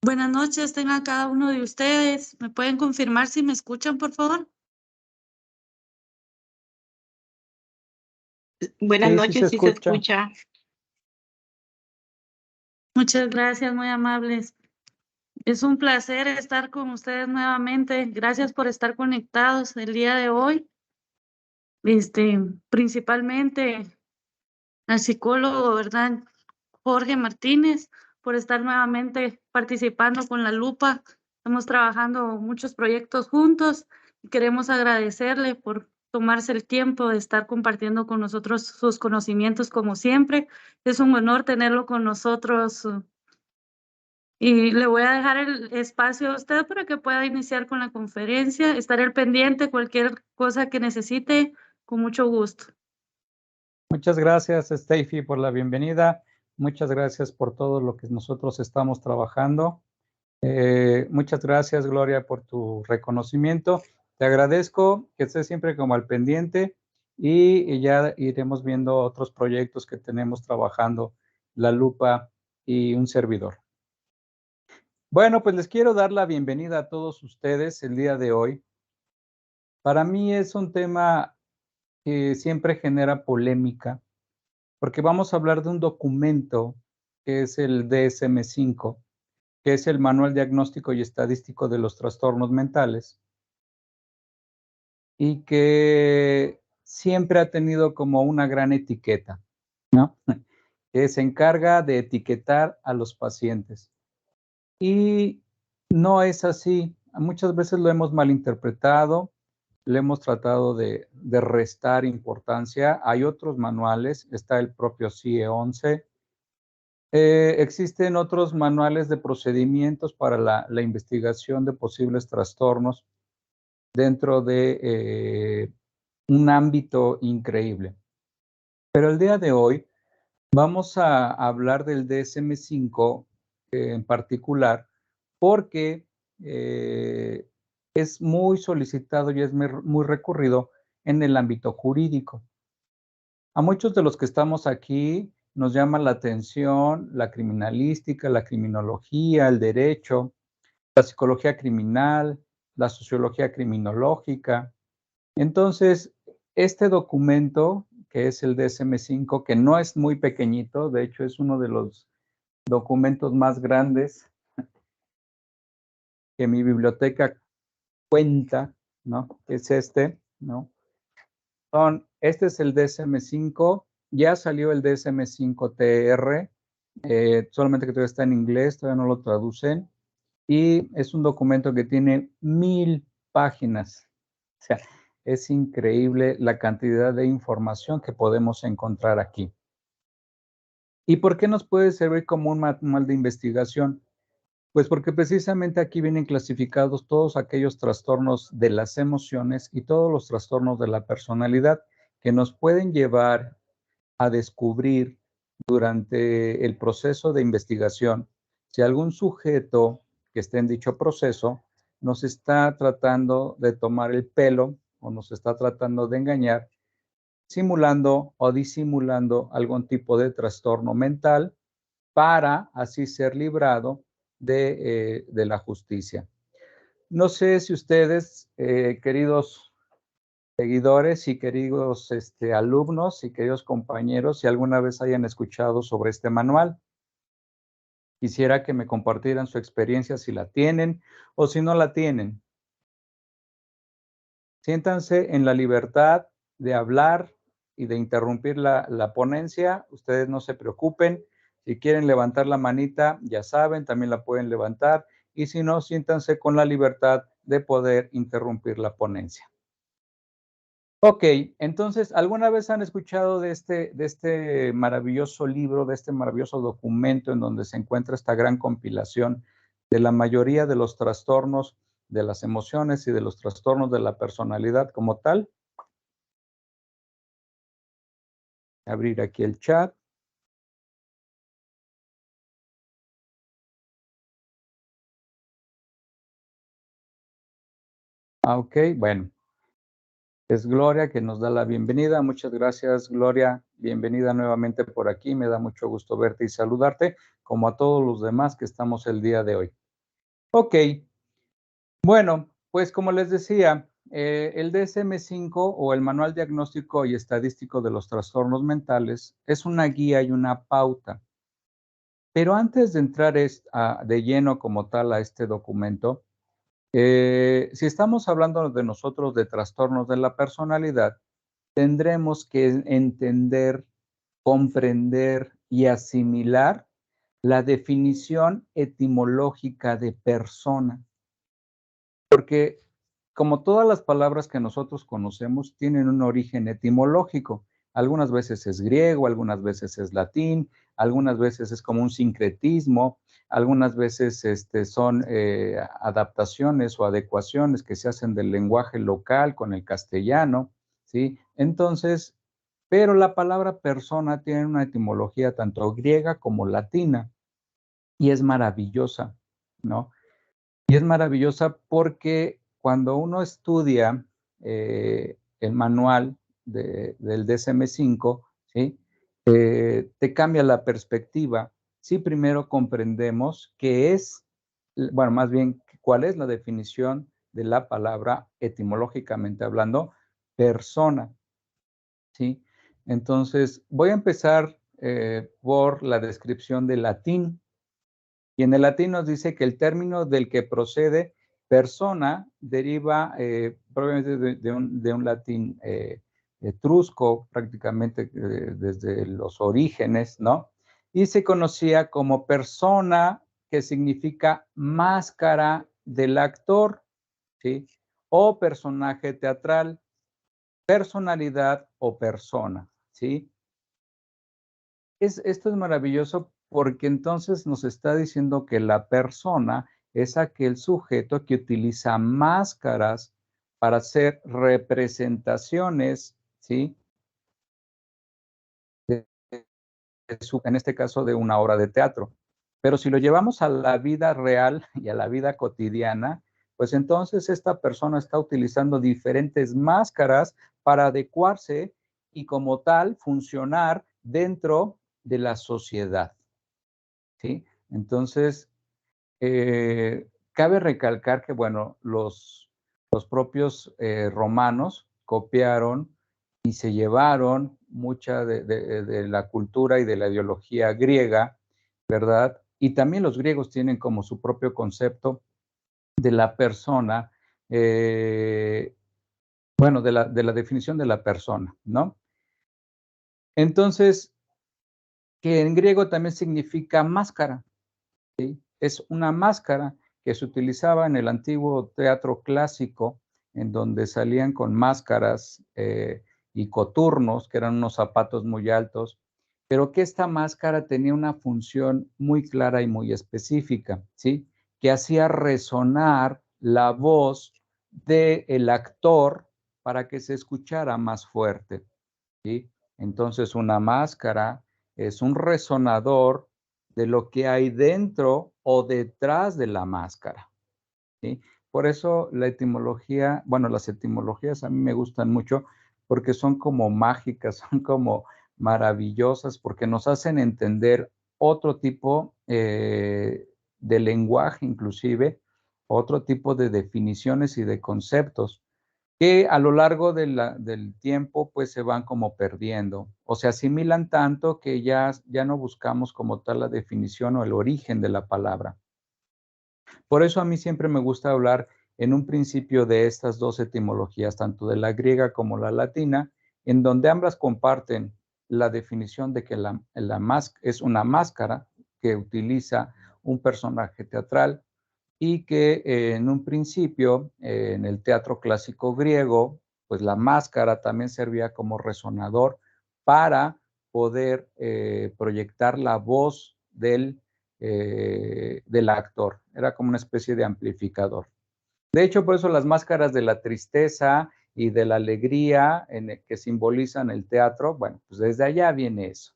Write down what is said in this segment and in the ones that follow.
Buenas noches, tenga cada uno de ustedes. ¿Me pueden confirmar si me escuchan, por favor? Buenas Sí, noches, sí sí se escucha. Muchas gracias, muy amables. Es un placer estar con ustedes nuevamente. Gracias por estar conectados el día de hoy. Principalmente al psicólogo, ¿verdad? Jorge Martínez, por estar nuevamente participando con la lupa. Estamos trabajando muchos proyectos juntos y queremos agradecerle por tomarse el tiempo de estar compartiendo con nosotros sus conocimientos como siempre. Es un honor tenerlo con nosotros y le voy a dejar el espacio a usted para que pueda iniciar con la conferencia. Estaré al pendiente, cualquier cosa que necesite, con mucho gusto. Muchas gracias, Steffi, por la bienvenida. Muchas gracias por todo lo que nosotros estamos trabajando. Muchas gracias, Gloria, por tu reconocimiento. Te agradezco que estés siempre como al pendiente y ya iremos viendo otros proyectos que tenemos trabajando, la lupa y un servidor. Bueno, pues les quiero dar la bienvenida a todos ustedes el día de hoy. Para mí es un tema que siempre genera polémica, porque vamos a hablar de un documento que es el DSM-5, que es el Manual Diagnóstico y Estadístico de los Trastornos Mentales, y que siempre ha tenido como una gran etiqueta, ¿no? Que se encarga de etiquetar a los pacientes. Y no es así. Muchas veces lo hemos malinterpretado, le hemos tratado de restar importancia. Hay otros manuales, está el propio CIE-11. Existen otros manuales de procedimientos para la investigación de posibles trastornos dentro de un ámbito increíble. Pero el día de hoy vamos a hablar del DSM-5 en particular porque es muy solicitado y es muy recurrido en el ámbito jurídico. A muchos de los que estamos aquí nos llama la atención la criminalística, la criminología, el derecho, la psicología criminal, la sociología criminológica. Entonces, este documento, que es el DSM-5, que no es muy pequeñito, de hecho es uno de los documentos más grandes que mi biblioteca cuenta, ¿no? Es este, ¿no? Este es el DSM-5, ya salió el DSM-5-TR, solamente que todavía está en inglés, todavía no lo traducen, y es un documento que tiene 1000 páginas. O sea, es increíble la cantidad de información que podemos encontrar aquí. ¿Y por qué nos puede servir como un manual de investigación? Pues porque precisamente aquí vienen clasificados todos aquellos trastornos de las emociones y todos los trastornos de la personalidad que nos pueden llevar a descubrir durante el proceso de investigación si algún sujeto que esté en dicho proceso nos está tratando de tomar el pelo o nos está tratando de engañar, simulando o disimulando algún tipo de trastorno mental para así ser librado de la justicia. No sé si ustedes, queridos seguidores y queridos alumnos y queridos compañeros, si alguna vez hayan escuchado sobre este manual. Quisiera que me compartieran su experiencia si la tienen o si no la tienen. Siéntanse en la libertad de hablar y de interrumpir la ponencia. Ustedes no se preocupen. Si quieren levantar la manita, ya saben, también la pueden levantar. Y si no, siéntanse con la libertad de poder interrumpir la ponencia. Ok, entonces, ¿alguna vez han escuchado de este maravilloso libro, de este maravilloso documento en donde se encuentra esta gran compilación de la mayoría de los trastornos de las emociones y de los trastornos de la personalidad como tal? Abrir aquí el chat. Ok, bueno. Es Gloria que nos da la bienvenida. Muchas gracias, Gloria. Bienvenida nuevamente por aquí. Me da mucho gusto verte y saludarte, como a todos los demás que estamos el día de hoy. Ok, bueno, pues como les decía, el DSM-5 o el Manual Diagnóstico y Estadístico de los Trastornos Mentales es una guía y una pauta. Pero antes de entrar de lleno como tal a este documento, si estamos hablando de nosotros de trastornos de la personalidad, tendremos que entender, comprender y asimilar la definición etimológica de persona. Porque como todas las palabras que nosotros conocemos tienen un origen etimológico. Algunas veces es griego, algunas veces es latín, algunas veces es como un sincretismo, algunas veces son adaptaciones o adecuaciones que se hacen del lenguaje local con el castellano, ¿sí? Entonces, pero la palabra persona tiene una etimología tanto griega como latina y es maravillosa, ¿no? Y es maravillosa porque cuando uno estudia el manual del DSM-5, ¿sí? Te cambia la perspectiva. Si primero comprendemos qué es, bueno, más bien, cuál es la definición de la palabra etimológicamente hablando, persona, ¿sí? Entonces, voy a empezar por la descripción del latín. Y en el latín nos dice que el término del que procede persona deriva probablemente de un latín etrusco, prácticamente desde los orígenes, ¿no? Y se conocía como persona, que significa máscara del actor, ¿sí? O personaje teatral, personalidad o persona, ¿sí? Esto es maravilloso porque entonces nos está diciendo que la persona es aquel sujeto que utiliza máscaras para hacer representaciones, ¿sí? De en este caso, de una obra de teatro. Pero si lo llevamos a la vida real y a la vida cotidiana, pues entonces esta persona está utilizando diferentes máscaras para adecuarse y como tal funcionar dentro de la sociedad. ¿Sí? Entonces, cabe recalcar que, bueno, los propios romanos copiaron y se llevaron mucha de la cultura y de la ideología griega, ¿verdad? Y también los griegos tienen como su propio concepto de la persona, bueno, de la definición de la persona, ¿no? Entonces, que en griego también significa máscara, ¿sí? Es una máscara que se utilizaba en el antiguo teatro clásico, en donde salían con máscaras y coturnos, que eran unos zapatos muy altos, pero que esta máscara tenía una función muy clara y muy específica, ¿sí? Que hacía resonar la voz del actor para que se escuchara más fuerte, ¿sí? Entonces, una máscara es un resonador de lo que hay dentro o detrás de la máscara, ¿sí? Por eso la etimología, bueno, las etimologías a mí me gustan mucho porque son como mágicas, son como maravillosas, porque nos hacen entender otro tipo de lenguaje, inclusive, otro tipo de definiciones y de conceptos que a lo largo del tiempo pues se van como perdiendo o se asimilan tanto que ya no buscamos como tal la definición o el origen de la palabra. Por eso a mí siempre me gusta hablar en un principio de estas dos etimologías, tanto de la griega como la latina, en donde ambas comparten la definición de que es una máscara que utiliza un personaje teatral y que en un principio, en el teatro clásico griego, pues la máscara también servía como resonador para poder proyectar la voz del actor. Era como una especie de amplificador. De hecho, por eso las máscaras de la tristeza y de la alegría que simbolizan el teatro, bueno, pues desde allá viene eso.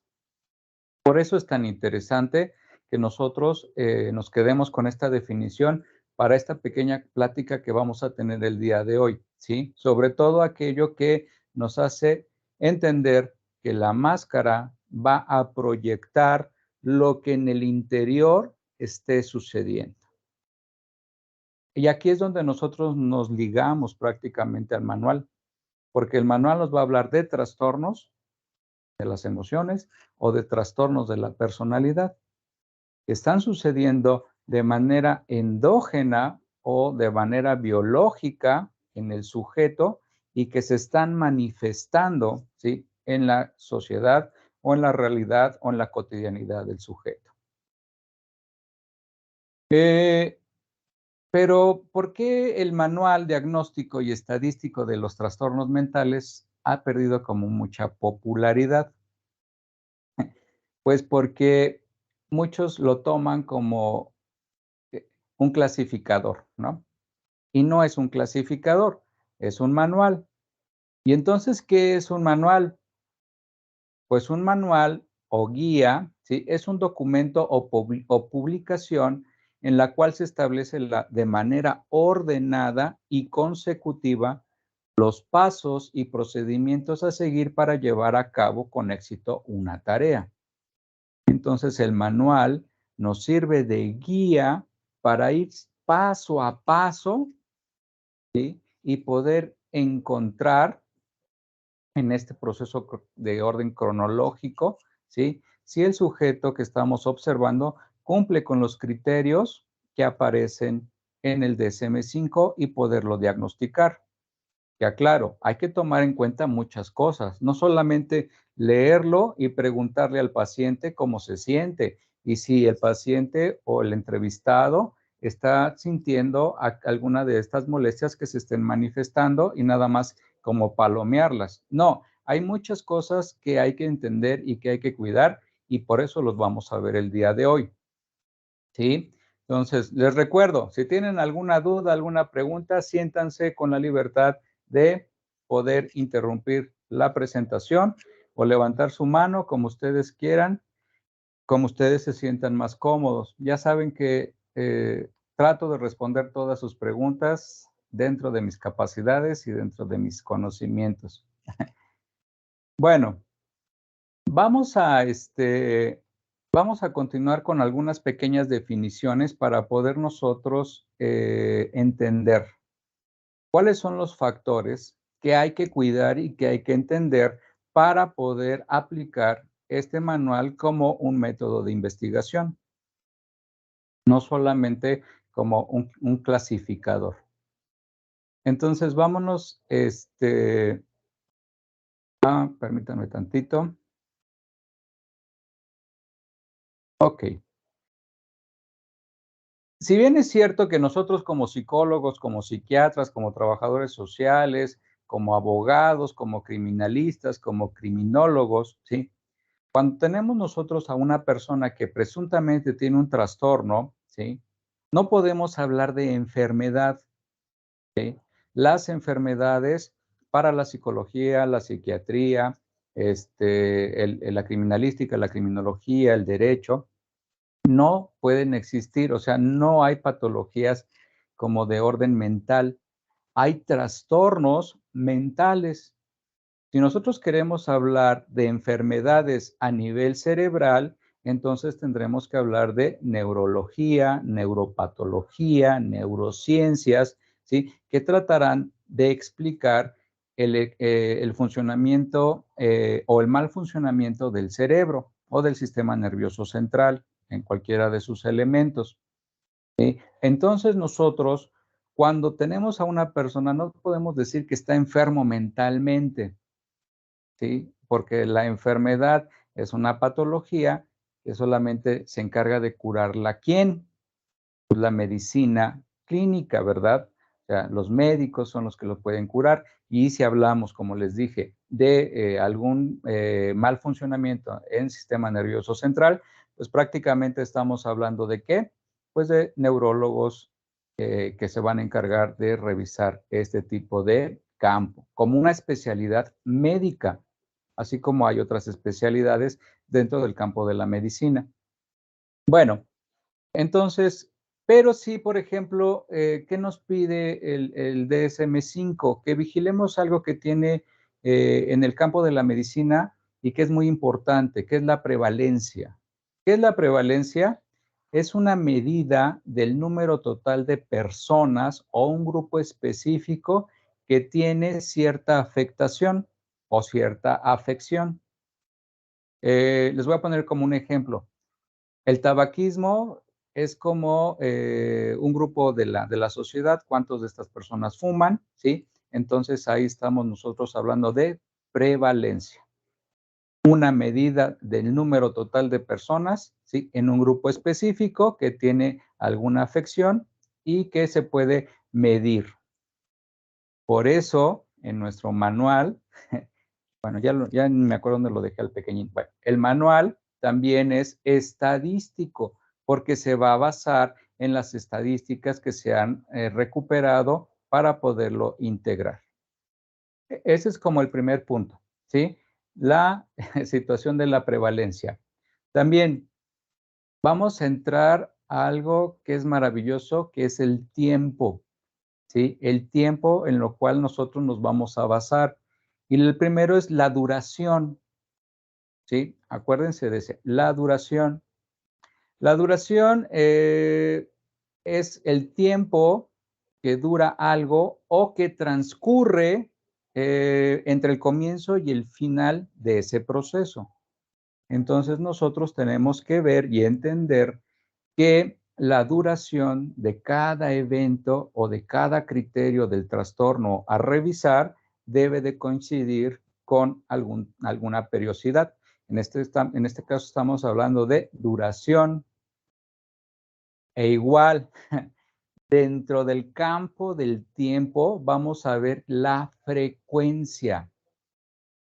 Por eso es tan interesante que nosotros nos quedemos con esta definición para esta pequeña plática que vamos a tener el día de hoy, ¿sí? Sobre todo aquello que nos hace entender que la máscara va a proyectar lo que en el interior esté sucediendo. Y aquí es donde nosotros nos ligamos prácticamente al manual, porque el manual nos va a hablar de trastornos de las emociones o de trastornos de la personalidad que están sucediendo de manera endógena o de manera biológica en el sujeto y que se están manifestando, ¿sí?, en la sociedad o en la realidad o en la cotidianidad del sujeto. Pero, ¿por qué el manual diagnóstico y estadístico de los trastornos mentales ha perdido como mucha popularidad? Pues porque muchos lo toman como un clasificador, ¿no? Y no es un clasificador, es un manual. Y entonces, ¿qué es un manual? Pues un manual o guía, ¿sí? Es un documento o publicación en la cual se establece de manera ordenada y consecutiva los pasos y procedimientos a seguir para llevar a cabo con éxito una tarea. Entonces, el manual nos sirve de guía para ir paso a paso, ¿sí?, y poder encontrar en este proceso de orden cronológico, ¿sí?, si el sujeto que estamos observando cumple con los criterios que aparecen en el DSM-5 y poderlo diagnosticar. Ya claro, hay que tomar en cuenta muchas cosas, no solamente leerlo y preguntarle al paciente cómo se siente y si el paciente o el entrevistado está sintiendo alguna de estas molestias que se estén manifestando y nada más como palomearlas. No, hay muchas cosas que hay que entender y que hay que cuidar y por eso los vamos a ver el día de hoy. ¿Sí? Entonces, les recuerdo, si tienen alguna duda, alguna pregunta, siéntanse con la libertad de poder interrumpir la presentación o levantar su mano como ustedes quieran, como ustedes se sientan más cómodos. Ya saben que trato de responder todas sus preguntas dentro de mis capacidades y dentro de mis conocimientos. Bueno, vamos a vamos a continuar con algunas pequeñas definiciones para poder nosotros entender cuáles son los factores que hay que cuidar y que hay que entender para poder aplicar este manual como un método de investigación, no solamente como un clasificador. Entonces, vámonos, permítanme tantito. Ok. Si bien es cierto que nosotros como psicólogos, como psiquiatras, como trabajadores sociales, como abogados, como criminalistas, como criminólogos, ¿sí? Cuando tenemos nosotros a una persona que presuntamente tiene un trastorno, ¿sí?, no podemos hablar de enfermedad, ¿sí? Las enfermedades para la psicología, la psiquiatría, la criminalística, la criminología, el derecho, no pueden existir, o sea, no hay patologías como de orden mental, hay trastornos mentales. Si nosotros queremos hablar de enfermedades a nivel cerebral, entonces tendremos que hablar de neurología, neuropatología, neurociencias, ¿sí?, que tratarán de explicar el funcionamiento o el mal funcionamiento del cerebro o del sistema nervioso central en cualquiera de sus elementos, ¿sí? Entonces nosotros, cuando tenemos a una persona, no podemos decir que está enfermo mentalmente, ¿sí? Porque la enfermedad es una patología que solamente se encarga de curarla. ¿Quién? Pues la medicina clínica, ¿verdad? O sea, los médicos son los que lo pueden curar. Y si hablamos, como les dije, de algún mal funcionamiento en el sistema nervioso central, pues prácticamente estamos hablando de ¿qué? Pues de neurólogos que se van a encargar de revisar este tipo de campo, como una especialidad médica, así como hay otras especialidades dentro del campo de la medicina. Bueno, entonces, pero sí, por ejemplo, ¿qué nos pide el DSM-5? Que vigilemos algo que tiene en el campo de la medicina y que es muy importante, que es la prevalencia. ¿Qué es la prevalencia? es una medida del número total de personas o un grupo específico que tiene cierta afectación o cierta afección. Les voy a poner como un ejemplo. El tabaquismo es como un grupo de la sociedad, cuántos de estas personas fuman, ¿sí? Entonces ahí estamos nosotros hablando de prevalencia. Una medida del número total de personas, ¿sí? En un grupo específico que tiene alguna afección y que se puede medir. Por eso, en nuestro manual, bueno, ya me acuerdo dónde lo dejé al pequeñín. Bueno, el manual también es estadístico, porque se va a basar en las estadísticas que se han recuperado para poderlo integrar. Ese es como el primer punto, ¿sí? La situación de la prevalencia. También vamos a entrar a algo que es maravilloso, que es el tiempo, ¿sí? El tiempo en lo cual nosotros nos vamos a basar. Y el primero es la duración, ¿sí? Acuérdense de ese, la duración. La duración es el tiempo que dura algo o que transcurre entre el comienzo y el final de ese proceso. Entonces nosotros tenemos que ver y entender que la duración de cada evento o de cada criterio del trastorno a revisar debe de coincidir con alguna periodicidad. En este caso estamos hablando de duración e igual. Dentro del campo del tiempo vamos a ver la frecuencia,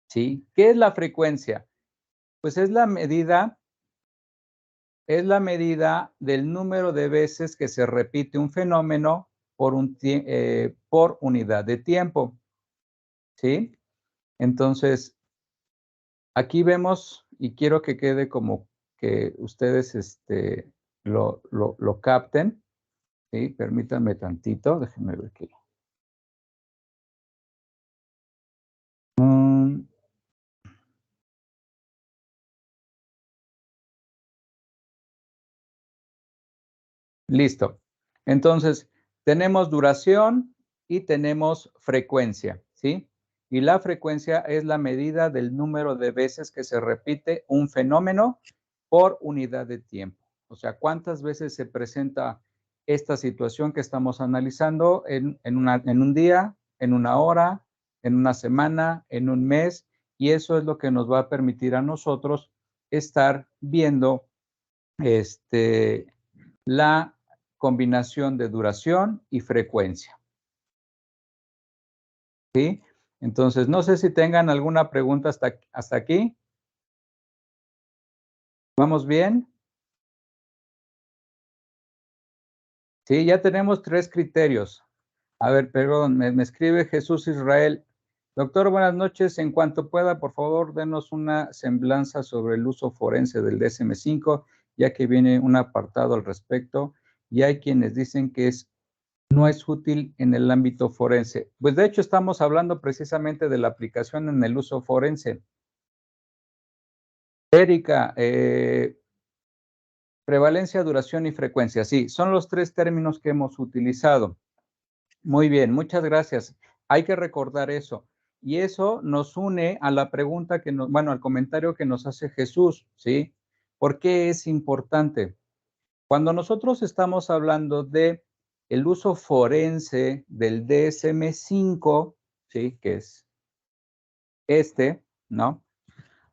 ¿sí? ¿Qué es la frecuencia? Pues es la medida del número de veces que se repite un fenómeno por unidad de tiempo, ¿sí? Entonces, aquí vemos, y quiero que quede como que ustedes lo capten, ¿sí? Permítanme tantito, déjenme ver aquí. Listo. Entonces, tenemos duración y tenemos frecuencia, ¿sí? Y la frecuencia es la medida del número de veces que se repite un fenómeno por unidad de tiempo. O sea, cuántas veces se presenta esta situación que estamos analizando en un día, en una hora, en una semana, en un mes, y eso es lo que nos va a permitir a nosotros estar viendo la combinación de duración y frecuencia, ¿sí? Entonces, no sé si tengan alguna pregunta hasta aquí. ¿Vamos bien? Sí, ya tenemos 3 criterios. A ver, perdón, me escribe Jesús Israel. Doctor, buenas noches. En cuanto pueda, por favor, denos una semblanza sobre el uso forense del DSM-5, ya que viene un apartado al respecto y hay quienes dicen que no es útil en el ámbito forense. Pues de hecho estamos hablando precisamente de la aplicación en el uso forense. Erika, prevalencia, duración y frecuencia. Sí, son los 3 términos que hemos utilizado. Muy bien, muchas gracias. Hay que recordar eso. Y eso nos une a la pregunta al comentario que nos hace Jesús, ¿sí? ¿Por qué es importante? Cuando nosotros estamos hablando de el uso forense del DSM-5, ¿sí? Que es ¿no?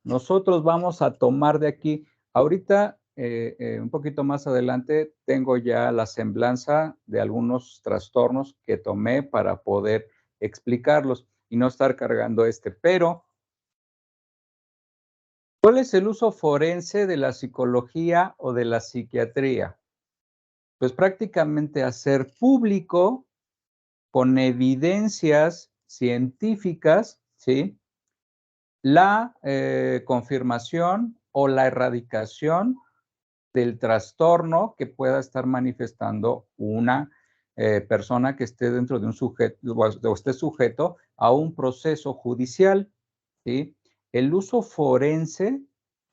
Nosotros vamos a tomar de aquí, ahorita, un poquito más adelante, tengo ya la semblanza de algunos trastornos que tomé para poder explicarlos y no estar cargando pero ¿cuál es el uso forense de la psicología o de la psiquiatría? Pues prácticamente hacer público con evidencias científicas, ¿sí? La confirmación o la erradicación del trastorno que pueda estar manifestando una persona que esté dentro de un sujeto o esté sujeto a un proceso judicial, ¿sí? El uso forense,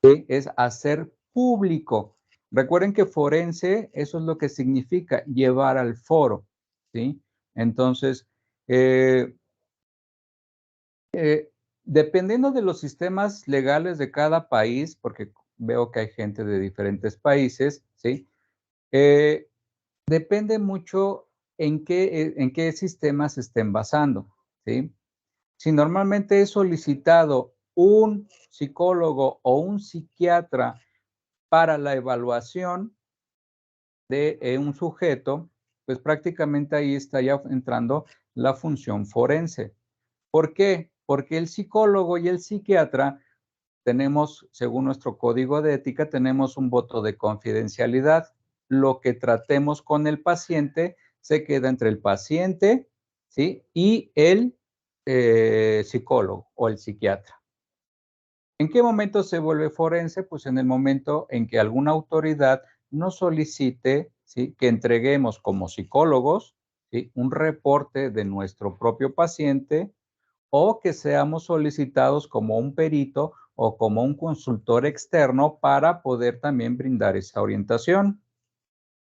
¿sí? Es hacer público. Recuerden que forense, eso es lo que significa llevar al foro, ¿sí? Entonces, dependiendo de los sistemas legales de cada país, porque veo que hay gente de diferentes países, ¿sí? Depende mucho en qué sistemas se estén basando, ¿sí? Si normalmente es solicitado un psicólogo o un psiquiatra para la evaluación de un sujeto, pues prácticamente ahí está ya entrando la función forense. ¿Por qué? Porque el psicólogo y el psiquiatra tenemos, según nuestro código de ética, tenemos un voto de confidencialidad. Lo que tratemos con el paciente se queda entre el paciente, ¿sí? Y el psicólogo o el psiquiatra. ¿En qué momento se vuelve forense? Pues en el momento en que alguna autoridad nos solicite, ¿sí?, que entreguemos como psicólogos, ¿sí?, un reporte de nuestro propio paciente, o que seamos solicitados como un perito o como un consultor externo para poder también brindar esa orientación.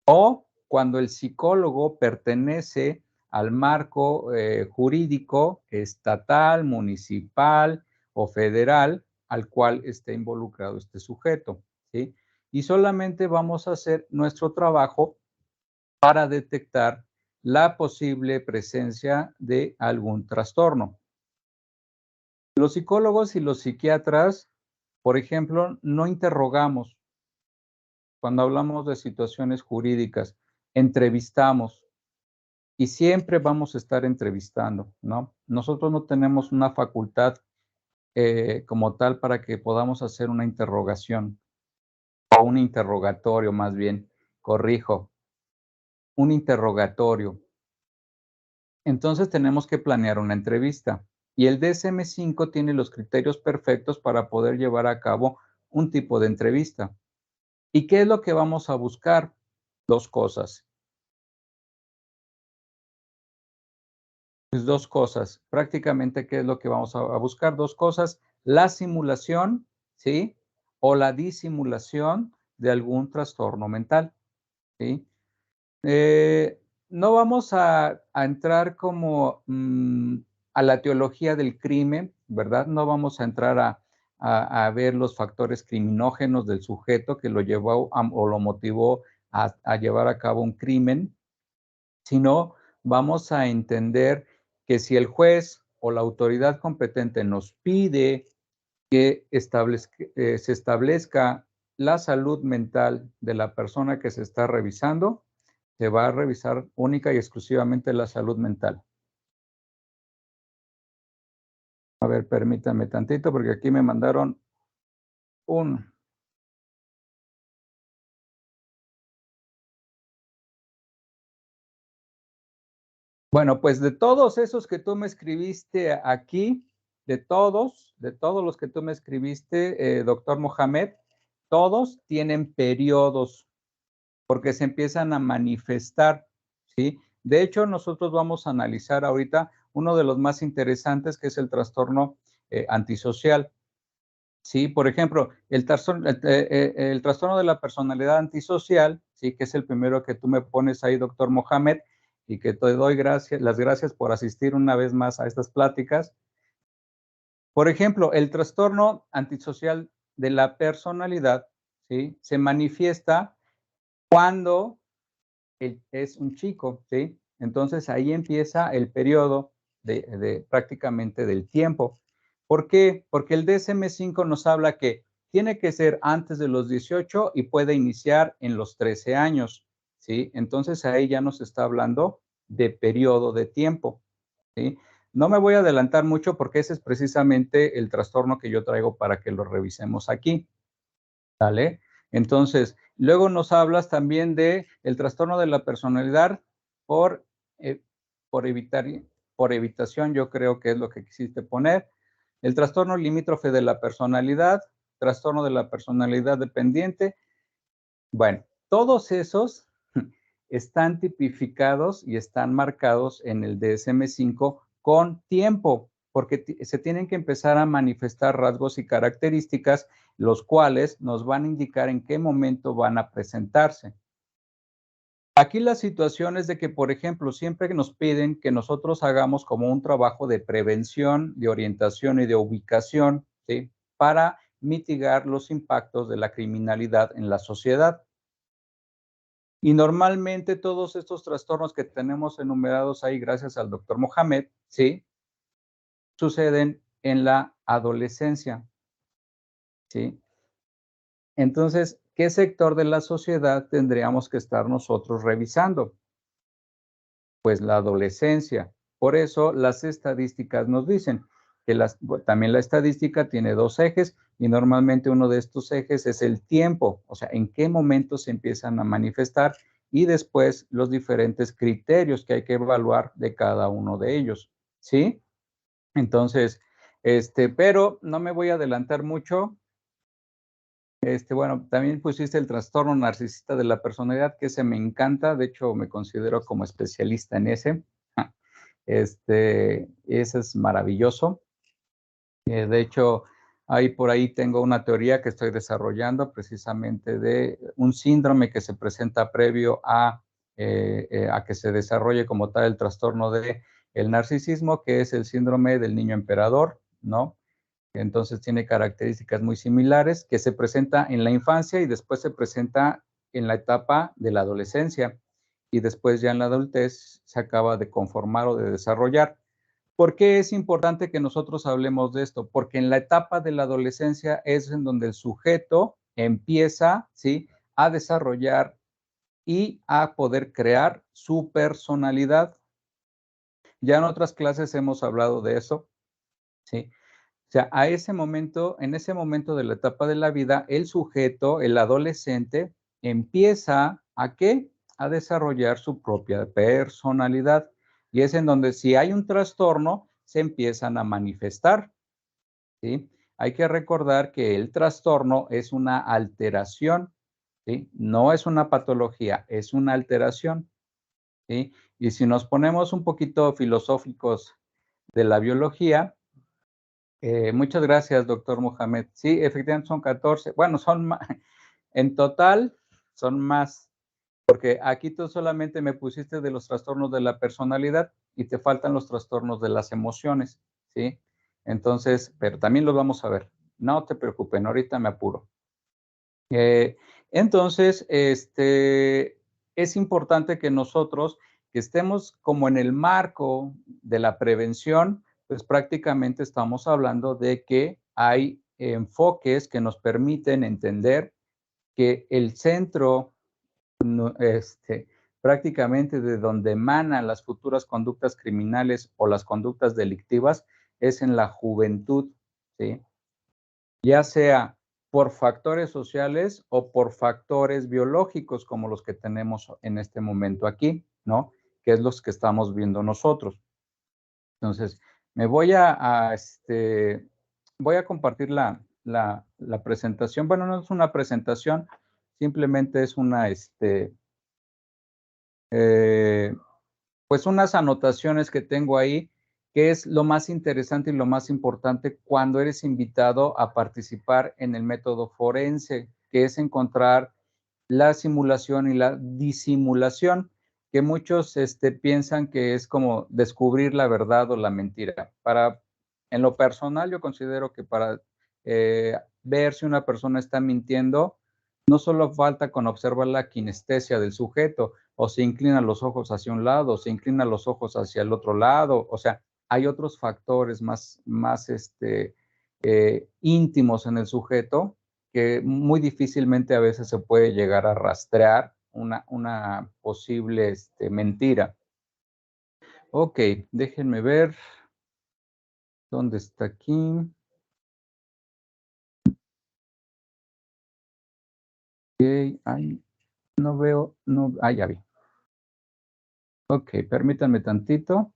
O cuando el psicólogo pertenece al marco jurídico estatal, municipal o federal al cual esté involucrado este sujeto, ¿sí? Y solamente vamos a hacer nuestro trabajo para detectar la posible presencia de algún trastorno. Los psicólogos y los psiquiatras, por ejemplo, no interrogamos cuando hablamos de situaciones jurídicas, entrevistamos y siempre vamos a estar entrevistando, ¿no? Nosotros no tenemos una facultad como tal para que podamos hacer una interrogación o un interrogatorio más bien, corrijo, un interrogatorio. Entonces tenemos que planear una entrevista y el DSM-5 tiene los criterios perfectos para poder llevar a cabo un tipo de entrevista. ¿Y qué es lo que vamos a buscar? Dos cosas. Pues dos cosas. Prácticamente, ¿qué es lo que vamos a buscar? Dos cosas. La simulación, ¿sí? O la disimulación de algún trastorno mental, ¿sí? No vamos a entrar como a la teología del crimen, ¿verdad? No vamos a entrar a ver los factores criminógenos del sujeto que lo llevó o lo motivó a llevar a cabo un crimen, sino vamos a entender que si el juez o la autoridad competente nos pide que se establezca la salud mental de la persona que se está revisando, se va a revisar única y exclusivamente la salud mental. A ver, permítame tantito porque aquí me mandaron un... Bueno, pues de todos esos que tú me escribiste aquí, de todos los que tú me escribiste, doctor Mohamed, todos tienen periodos porque se empiezan a manifestar, ¿sí? De hecho, nosotros vamos a analizar ahorita uno de los más interesantes, que es el trastorno antisocial, ¿sí? Por ejemplo, el trastorno de la personalidad antisocial, ¿sí?, que es el primero que tú me pones ahí, doctor Mohamed, y que te doy las gracias por asistir una vez más a estas pláticas. Por ejemplo, el trastorno antisocial de la personalidad, ¿sí?, se manifiesta cuando es un chico, ¿sí? Entonces ahí empieza el periodo prácticamente del tiempo. ¿Por qué? Porque el DSM-5 nos habla que tiene que ser antes de los 18 y puede iniciar en los 13 años, ¿sí? Entonces ahí ya nos está hablando de periodo de tiempo, ¿sí? No me voy a adelantar mucho porque ese es precisamente el trastorno que yo traigo para que lo revisemos aquí. ¿Vale? Entonces, luego nos hablas también de el trastorno de la personalidad por, eh, por evitar, por evitación, yo creo que es lo que quisiste poner. El trastorno limítrofe de la personalidad, trastorno de la personalidad dependiente. Bueno, todos esos están tipificados y están marcados en el DSM-5 con tiempo. porque se tienen que empezar a manifestar rasgos y características, los cuales nos van a indicar en qué momento van a presentarse. Aquí la situación es de que, por ejemplo, siempre que nos piden que nosotros hagamos como un trabajo de prevención, de orientación y de ubicación, ¿sí? Para mitigar los impactos de la criminalidad en la sociedad. Y normalmente todos estos trastornos que tenemos enumerados ahí, gracias al doctor Mohamed, ¿sí? Suceden en la adolescencia, ¿sí? Entonces, ¿qué sector de la sociedad tendríamos que estar nosotros revisando? Pues la adolescencia. Por eso las estadísticas nos dicen que también la estadística tiene dos ejes y normalmente uno de estos ejes es el tiempo, o sea, en qué momento se empiezan a manifestar y después los diferentes criterios que hay que evaluar de cada uno de ellos, ¿sí? Entonces, pero no me voy a adelantar mucho. Bueno, también pusiste el trastorno narcisista de la personalidad, que ese me encanta, de hecho me considero como especialista en ese. Ese es maravilloso. De hecho, por ahí tengo una teoría que estoy desarrollando precisamente de un síndrome que se presenta previo a que se desarrolle como tal el trastorno de el narcisismo, que es el síndrome del niño emperador, ¿no? Entonces tiene características muy similares que se presenta en la infancia y después se presenta en la etapa de la adolescencia y después ya en la adultez se acaba de conformar o de desarrollar. ¿Por qué es importante que nosotros hablemos de esto? Porque en la etapa de la adolescencia es en donde el sujeto empieza, ¿sí?, a desarrollar y a poder crear su personalidad. Ya en otras clases hemos hablado de eso, ¿sí? O sea, en ese momento de la etapa de la vida, el sujeto, el adolescente, empieza ¿a qué? A desarrollar su propia personalidad. Y es en donde si hay un trastorno, se empiezan a manifestar, ¿sí? Hay que recordar que el trastorno es una alteración, ¿sí? No es una patología, es una alteración, ¿sí? Y si nos ponemos un poquito filosóficos de la biología, muchas gracias, doctor Mohamed. Sí, efectivamente son 14. Bueno, en total son más, porque aquí tú solamente me pusiste de los trastornos de la personalidad y te faltan los trastornos de las emociones, ¿sí? Entonces, pero también los vamos a ver. No te preocupen, ahorita me apuro. Entonces, es importante que nosotros, que estemos como en el marco de la prevención, pues prácticamente estamos hablando de que hay enfoques que nos permiten entender que el centro, prácticamente de donde emanan las futuras conductas criminales o las conductas delictivas, es en la juventud, ¿sí? Ya sea por factores sociales o por factores biológicos como los que tenemos en este momento aquí, ¿no? Que es los que estamos viendo nosotros. Entonces, me voy voy a compartir la presentación. Bueno, no es una presentación, simplemente es pues unas anotaciones que tengo ahí, que es lo más interesante y lo más importante cuando eres invitado a participar en el método forense, que es encontrar la simulación y la disimulación, que muchos piensan que es como descubrir la verdad o la mentira. En lo personal, yo considero que para ver si una persona está mintiendo, no solo falta con observar la kinestesia del sujeto, o se inclina los ojos hacia un lado, o se inclina los ojos hacia el otro lado, o sea, hay otros factores más íntimos en el sujeto que muy difícilmente a veces se puede llegar a rastrear una posible mentira. Ok, déjenme ver dónde está aquí. Ok, ay, no veo, no, ya vi. Ok, permítanme tantito.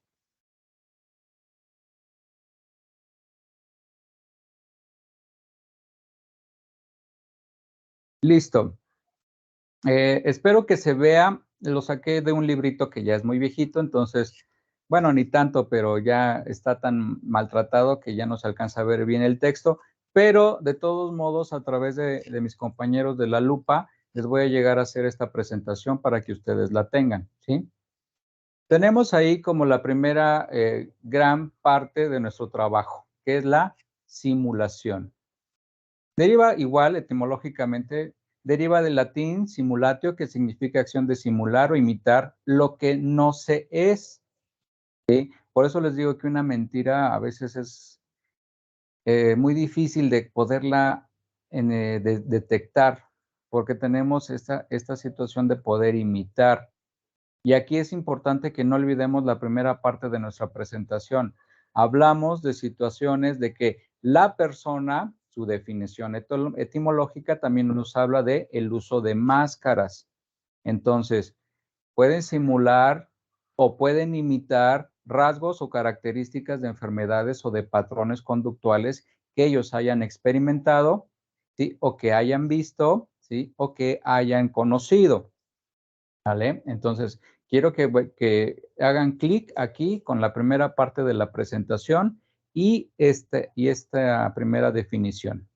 Listo. Espero que se vea, lo saqué de un librito que ya es muy viejito, entonces Bueno, ni tanto, pero ya está tan maltratado que ya no se alcanza a ver bien el texto, pero de todos modos, a través de mis compañeros de la lupa, les voy a llegar a hacer esta presentación para que ustedes la tengan, ¿sí? Tenemos ahí como la primera gran parte de nuestro trabajo, que es la simulación. Deriva igual, etimológicamente, deriva del latín simulatio, que significa acción de simular o imitar lo que no se es. ¿Sí? Por eso les digo que una mentira a veces es muy difícil de poderla detectar, porque tenemos esta situación de poder imitar. Y aquí es importante que no olvidemos la primera parte de nuestra presentación. Hablamos de situaciones de que la persona, su definición etimológica también nos habla de el uso de máscaras. Entonces, pueden simular o pueden imitar rasgos o características de enfermedades o de patrones conductuales que ellos hayan experimentado, ¿sí? O que hayan visto, ¿sí? O que hayan conocido, ¿vale? Entonces, quiero que hagan clic aquí con la primera parte de la presentación y esta primera definición.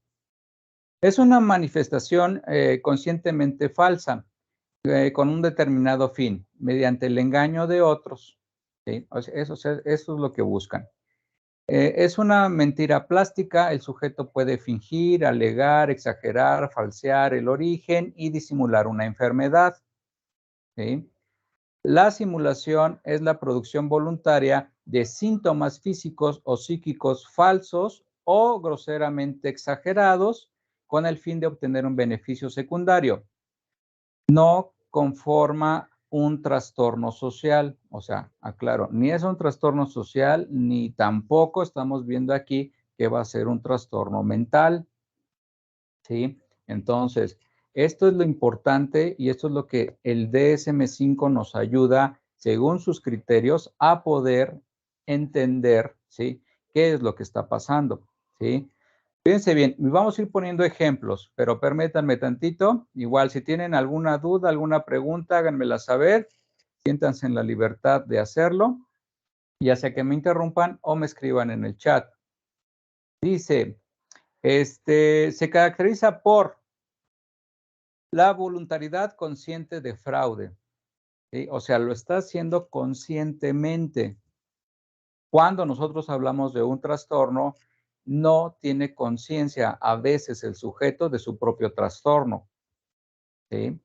Es una manifestación conscientemente falsa con un determinado fin, mediante el engaño de otros. ¿Sí? O sea, eso es lo que buscan. Es una mentira plástica, el sujeto puede fingir, alegar, exagerar, falsear el origen y disimular una enfermedad. ¿Sí? La simulación es la producción voluntaria de síntomas físicos o psíquicos falsos o groseramente exagerados con el fin de obtener un beneficio secundario. No conforma un trastorno social, o sea, aclaro, ni es un trastorno social, ni tampoco estamos viendo aquí que va a ser un trastorno mental, ¿sí? Entonces, esto es lo importante y esto es lo que el DSM-5 nos ayuda, según sus criterios, a poder entender, ¿sí? ¿Qué es lo que está pasando? ¿Sí? Fíjense bien, vamos a ir poniendo ejemplos, pero permítanme tantito. Igual, si tienen alguna duda, alguna pregunta, háganmela saber. Siéntanse en la libertad de hacerlo, ya sea que me interrumpan o me escriban en el chat. Dice, se caracteriza por la voluntariedad consciente de fraude, ¿sí? O sea, lo está haciendo conscientemente. Cuando nosotros hablamos de un trastorno, no tiene conciencia a veces el sujeto de su propio trastorno, ¿sí?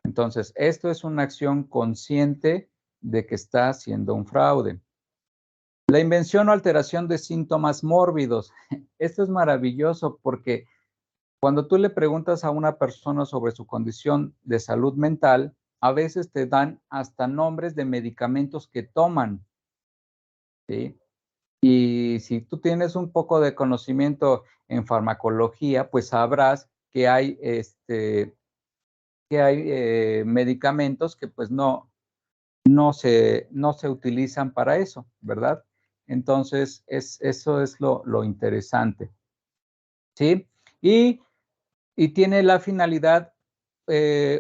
Entonces, esto es una acción consciente de que está haciendo un fraude. La invención o alteración de síntomas mórbidos. Esto es maravilloso porque cuando tú le preguntas a una persona sobre su condición de salud mental, a veces te dan hasta nombres de medicamentos que toman, ¿sí? Y si tú tienes un poco de conocimiento en farmacología, pues sabrás que hay, medicamentos que pues no se utilizan para eso, ¿verdad? Entonces, eso es lo interesante, ¿sí? Y tiene la finalidad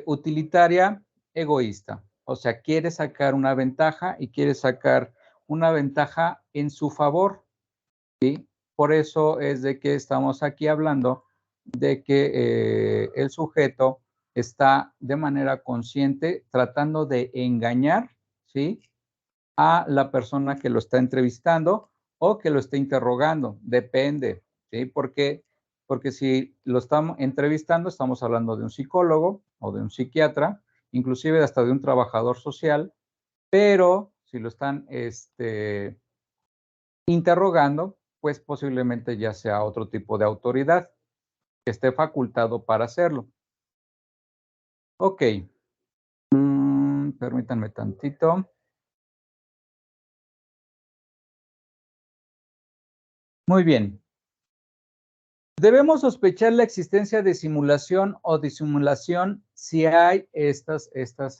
utilitaria egoísta. O sea, quiere sacar una ventaja y quiere sacar una ventaja en su favor, ¿sí? Por eso es de que estamos aquí hablando de que el sujeto está de manera consciente tratando de engañar, ¿sí? A la persona que lo está entrevistando o que lo está interrogando. Depende, ¿sí? Porque si lo estamos entrevistando, estamos hablando de un psicólogo o de un psiquiatra, inclusive hasta de un trabajador social, pero si lo están interrogando, pues posiblemente ya sea otro tipo de autoridad que esté facultado para hacerlo. Ok, permítanme tantito. Muy bien. Debemos sospechar la existencia de simulación o disimulación si hay estas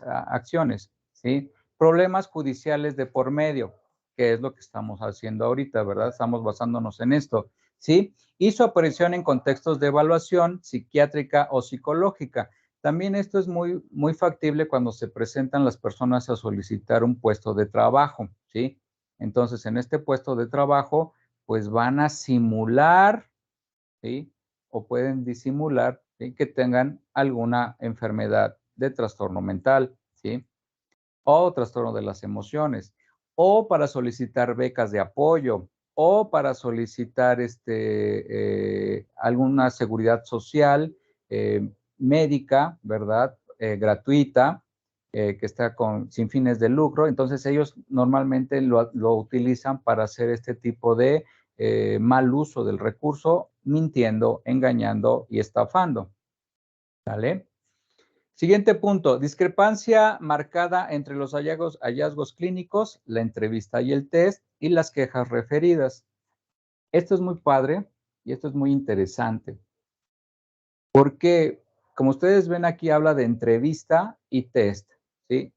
acciones, ¿sí? Problemas judiciales de por medio, que es lo que estamos haciendo ahorita, ¿verdad? Estamos basándonos en esto, ¿sí? Y su aparición en contextos de evaluación psiquiátrica o psicológica. También esto es muy factible cuando se presentan las personas a solicitar un puesto de trabajo, ¿sí? Entonces, en este puesto de trabajo, pues van a simular, ¿sí? O pueden disimular, ¿sí? Que tengan alguna enfermedad de trastorno mental, ¿sí? O trastorno de las emociones, o para solicitar becas de apoyo, o para solicitar alguna seguridad social médica, ¿verdad? Gratuita, que está sin fines de lucro. Entonces ellos normalmente lo utilizan para hacer este tipo de mal uso del recurso, mintiendo, engañando y estafando. ¿Vale? Siguiente punto, discrepancia marcada entre los hallazgos clínicos, la entrevista y el test y las quejas referidas. Esto es muy padre y esto es muy interesante porque, como ustedes ven aquí, habla de entrevista y test, ¿sí?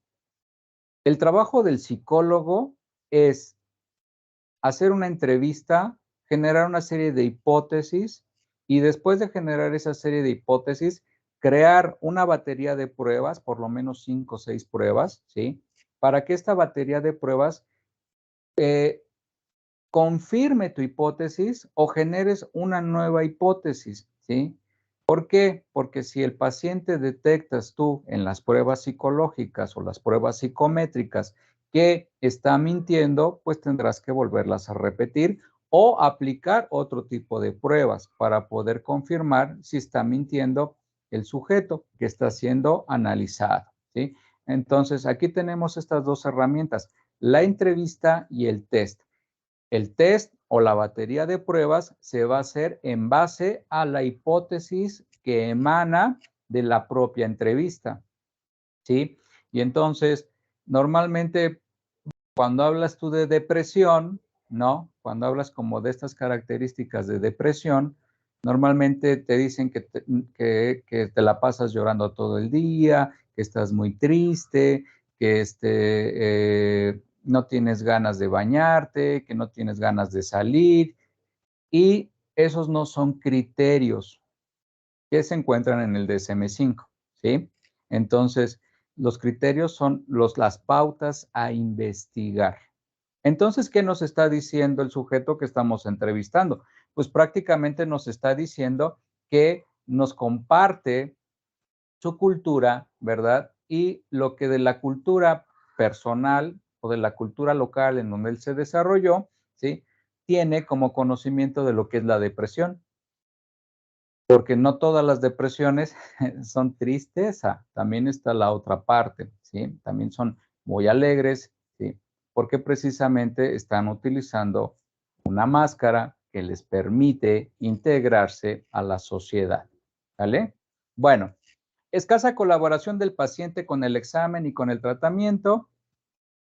El trabajo del psicólogo es hacer una entrevista, generar una serie de hipótesis y después de generar esa serie de hipótesis, crear una batería de pruebas, por lo menos 5 o 6 pruebas, ¿sí? Para que esta batería de pruebas confirme tu hipótesis o generes una nueva hipótesis, ¿sí? ¿Por qué? Porque si el paciente detectas tú en las pruebas psicológicas o las pruebas psicométricas que está mintiendo, pues tendrás que volverlas a repetir o aplicar otro tipo de pruebas para poder confirmar si está mintiendo el sujeto que está siendo analizado, ¿sí? Entonces, aquí tenemos estas dos herramientas, la entrevista y el test. El test o la batería de pruebas se va a hacer en base a la hipótesis que emana de la propia entrevista, ¿sí? Y entonces, normalmente, cuando hablas tú de depresión, ¿no? Cuando hablas como de estas características de depresión, normalmente te dicen que te la pasas llorando todo el día, que estás muy triste, que no tienes ganas de bañarte, que no tienes ganas de salir, y esos no son criterios que se encuentran en el DSM-5, ¿sí? Entonces, los criterios son las pautas a investigar. Entonces, ¿qué nos está diciendo el sujeto que estamos entrevistando? Pues prácticamente nos está diciendo que nos comparte su cultura, ¿verdad? Y lo que de la cultura personal o de la cultura local en donde él se desarrolló, ¿sí? Tiene como conocimiento de lo que es la depresión, porque no todas las depresiones son tristeza, también está la otra parte, ¿sí? También son muy alegres, ¿sí? Porque precisamente están utilizando una máscara que les permite integrarse a la sociedad, ¿vale? Bueno, escasa colaboración del paciente con el examen y con el tratamiento,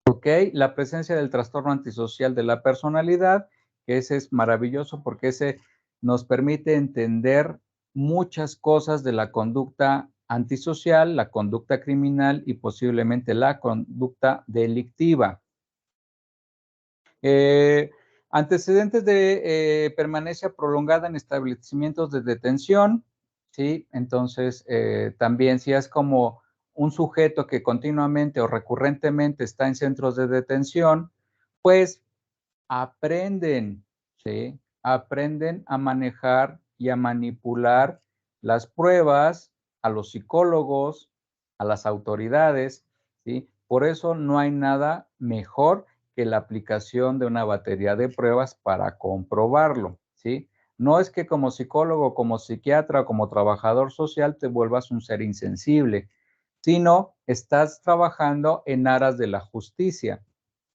¿ok? La presencia del trastorno antisocial de la personalidad, que ese es maravilloso porque ese nos permite entender muchas cosas de la conducta antisocial, la conducta criminal y posiblemente la conducta delictiva. Antecedentes de permanencia prolongada en establecimientos de detención, ¿sí? Entonces, también si es como un sujeto que continuamente o recurrentemente está en centros de detención, pues aprenden, ¿sí? Aprenden a manejar y a manipular las pruebas a los psicólogos, a las autoridades, ¿sí? Por eso no hay nada mejor que la aplicación de una batería de pruebas para comprobarlo, ¿sí? No es que como psicólogo, como psiquiatra o como trabajador social te vuelvas un ser insensible, sino estás trabajando en aras de la justicia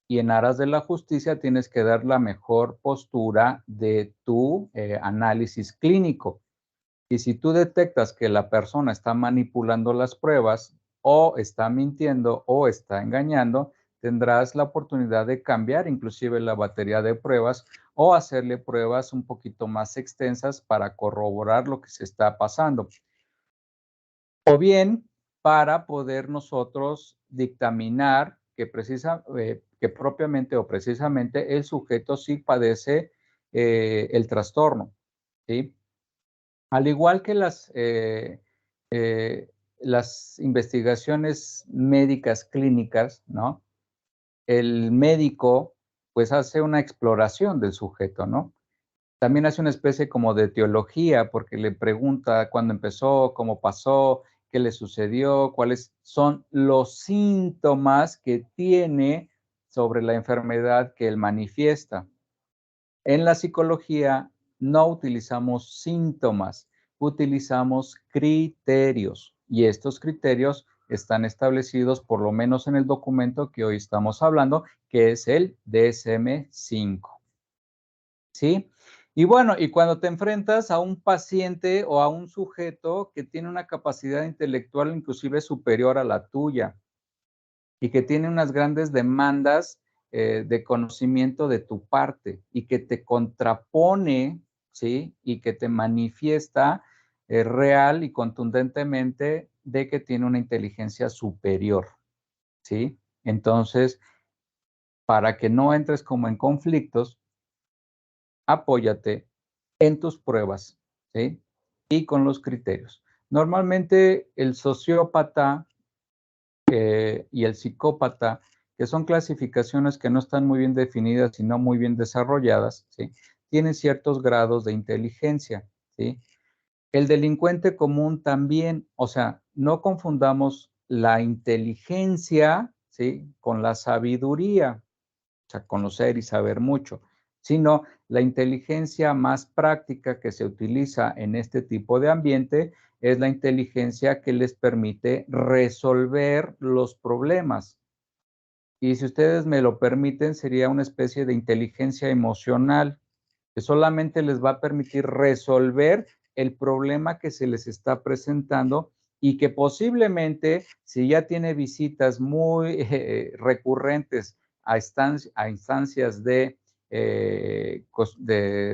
y en aras de la justicia tienes que dar la mejor postura de tu análisis clínico. Y si tú detectas que la persona está manipulando las pruebas o está mintiendo o está engañando, tendrás la oportunidad de cambiar inclusive la batería de pruebas o hacerle pruebas un poquito más extensas para corroborar lo que se está pasando. O bien para poder nosotros dictaminar que propiamente o precisamente el sujeto sí padece el trastorno, ¿sí? Al igual que las investigaciones médicas clínicas, ¿no? El médico, pues, hace una exploración del sujeto, ¿no? También hace una especie como de etiología, porque le pregunta cuándo empezó, cómo pasó, qué le sucedió, cuáles son los síntomas que tiene sobre la enfermedad que él manifiesta. En la psicología no utilizamos síntomas, utilizamos criterios y estos criterios están establecidos por lo menos en el documento que hoy estamos hablando, que es el DSM-5. ¿Sí? Y bueno, y cuando te enfrentas a un paciente o a un sujeto que tiene una capacidad intelectual inclusive superior a la tuya y que tiene unas grandes demandas de conocimiento de tu parte y que te contrapone, ¿sí? Y que te manifiesta real y contundentemente de que tiene una inteligencia superior, ¿sí? Entonces, para que no entres como en conflictos, apóyate en tus pruebas, ¿sí? Y con los criterios. Normalmente el sociópata y el psicópata, que son clasificaciones que no están muy bien definidas y no muy bien desarrolladas, ¿sí? Tienen ciertos grados de inteligencia, ¿sí? El delincuente común también, o sea, no confundamos la inteligencia, ¿sí? Con la sabiduría, o sea, conocer y saber mucho, sino la inteligencia más práctica que se utiliza en este tipo de ambiente es la inteligencia que les permite resolver los problemas. Y si ustedes me lo permiten, sería una especie de inteligencia emocional que solamente les va a permitir resolver el problema que se les está presentando y que posiblemente, si ya tiene visitas muy recurrentes a instancias de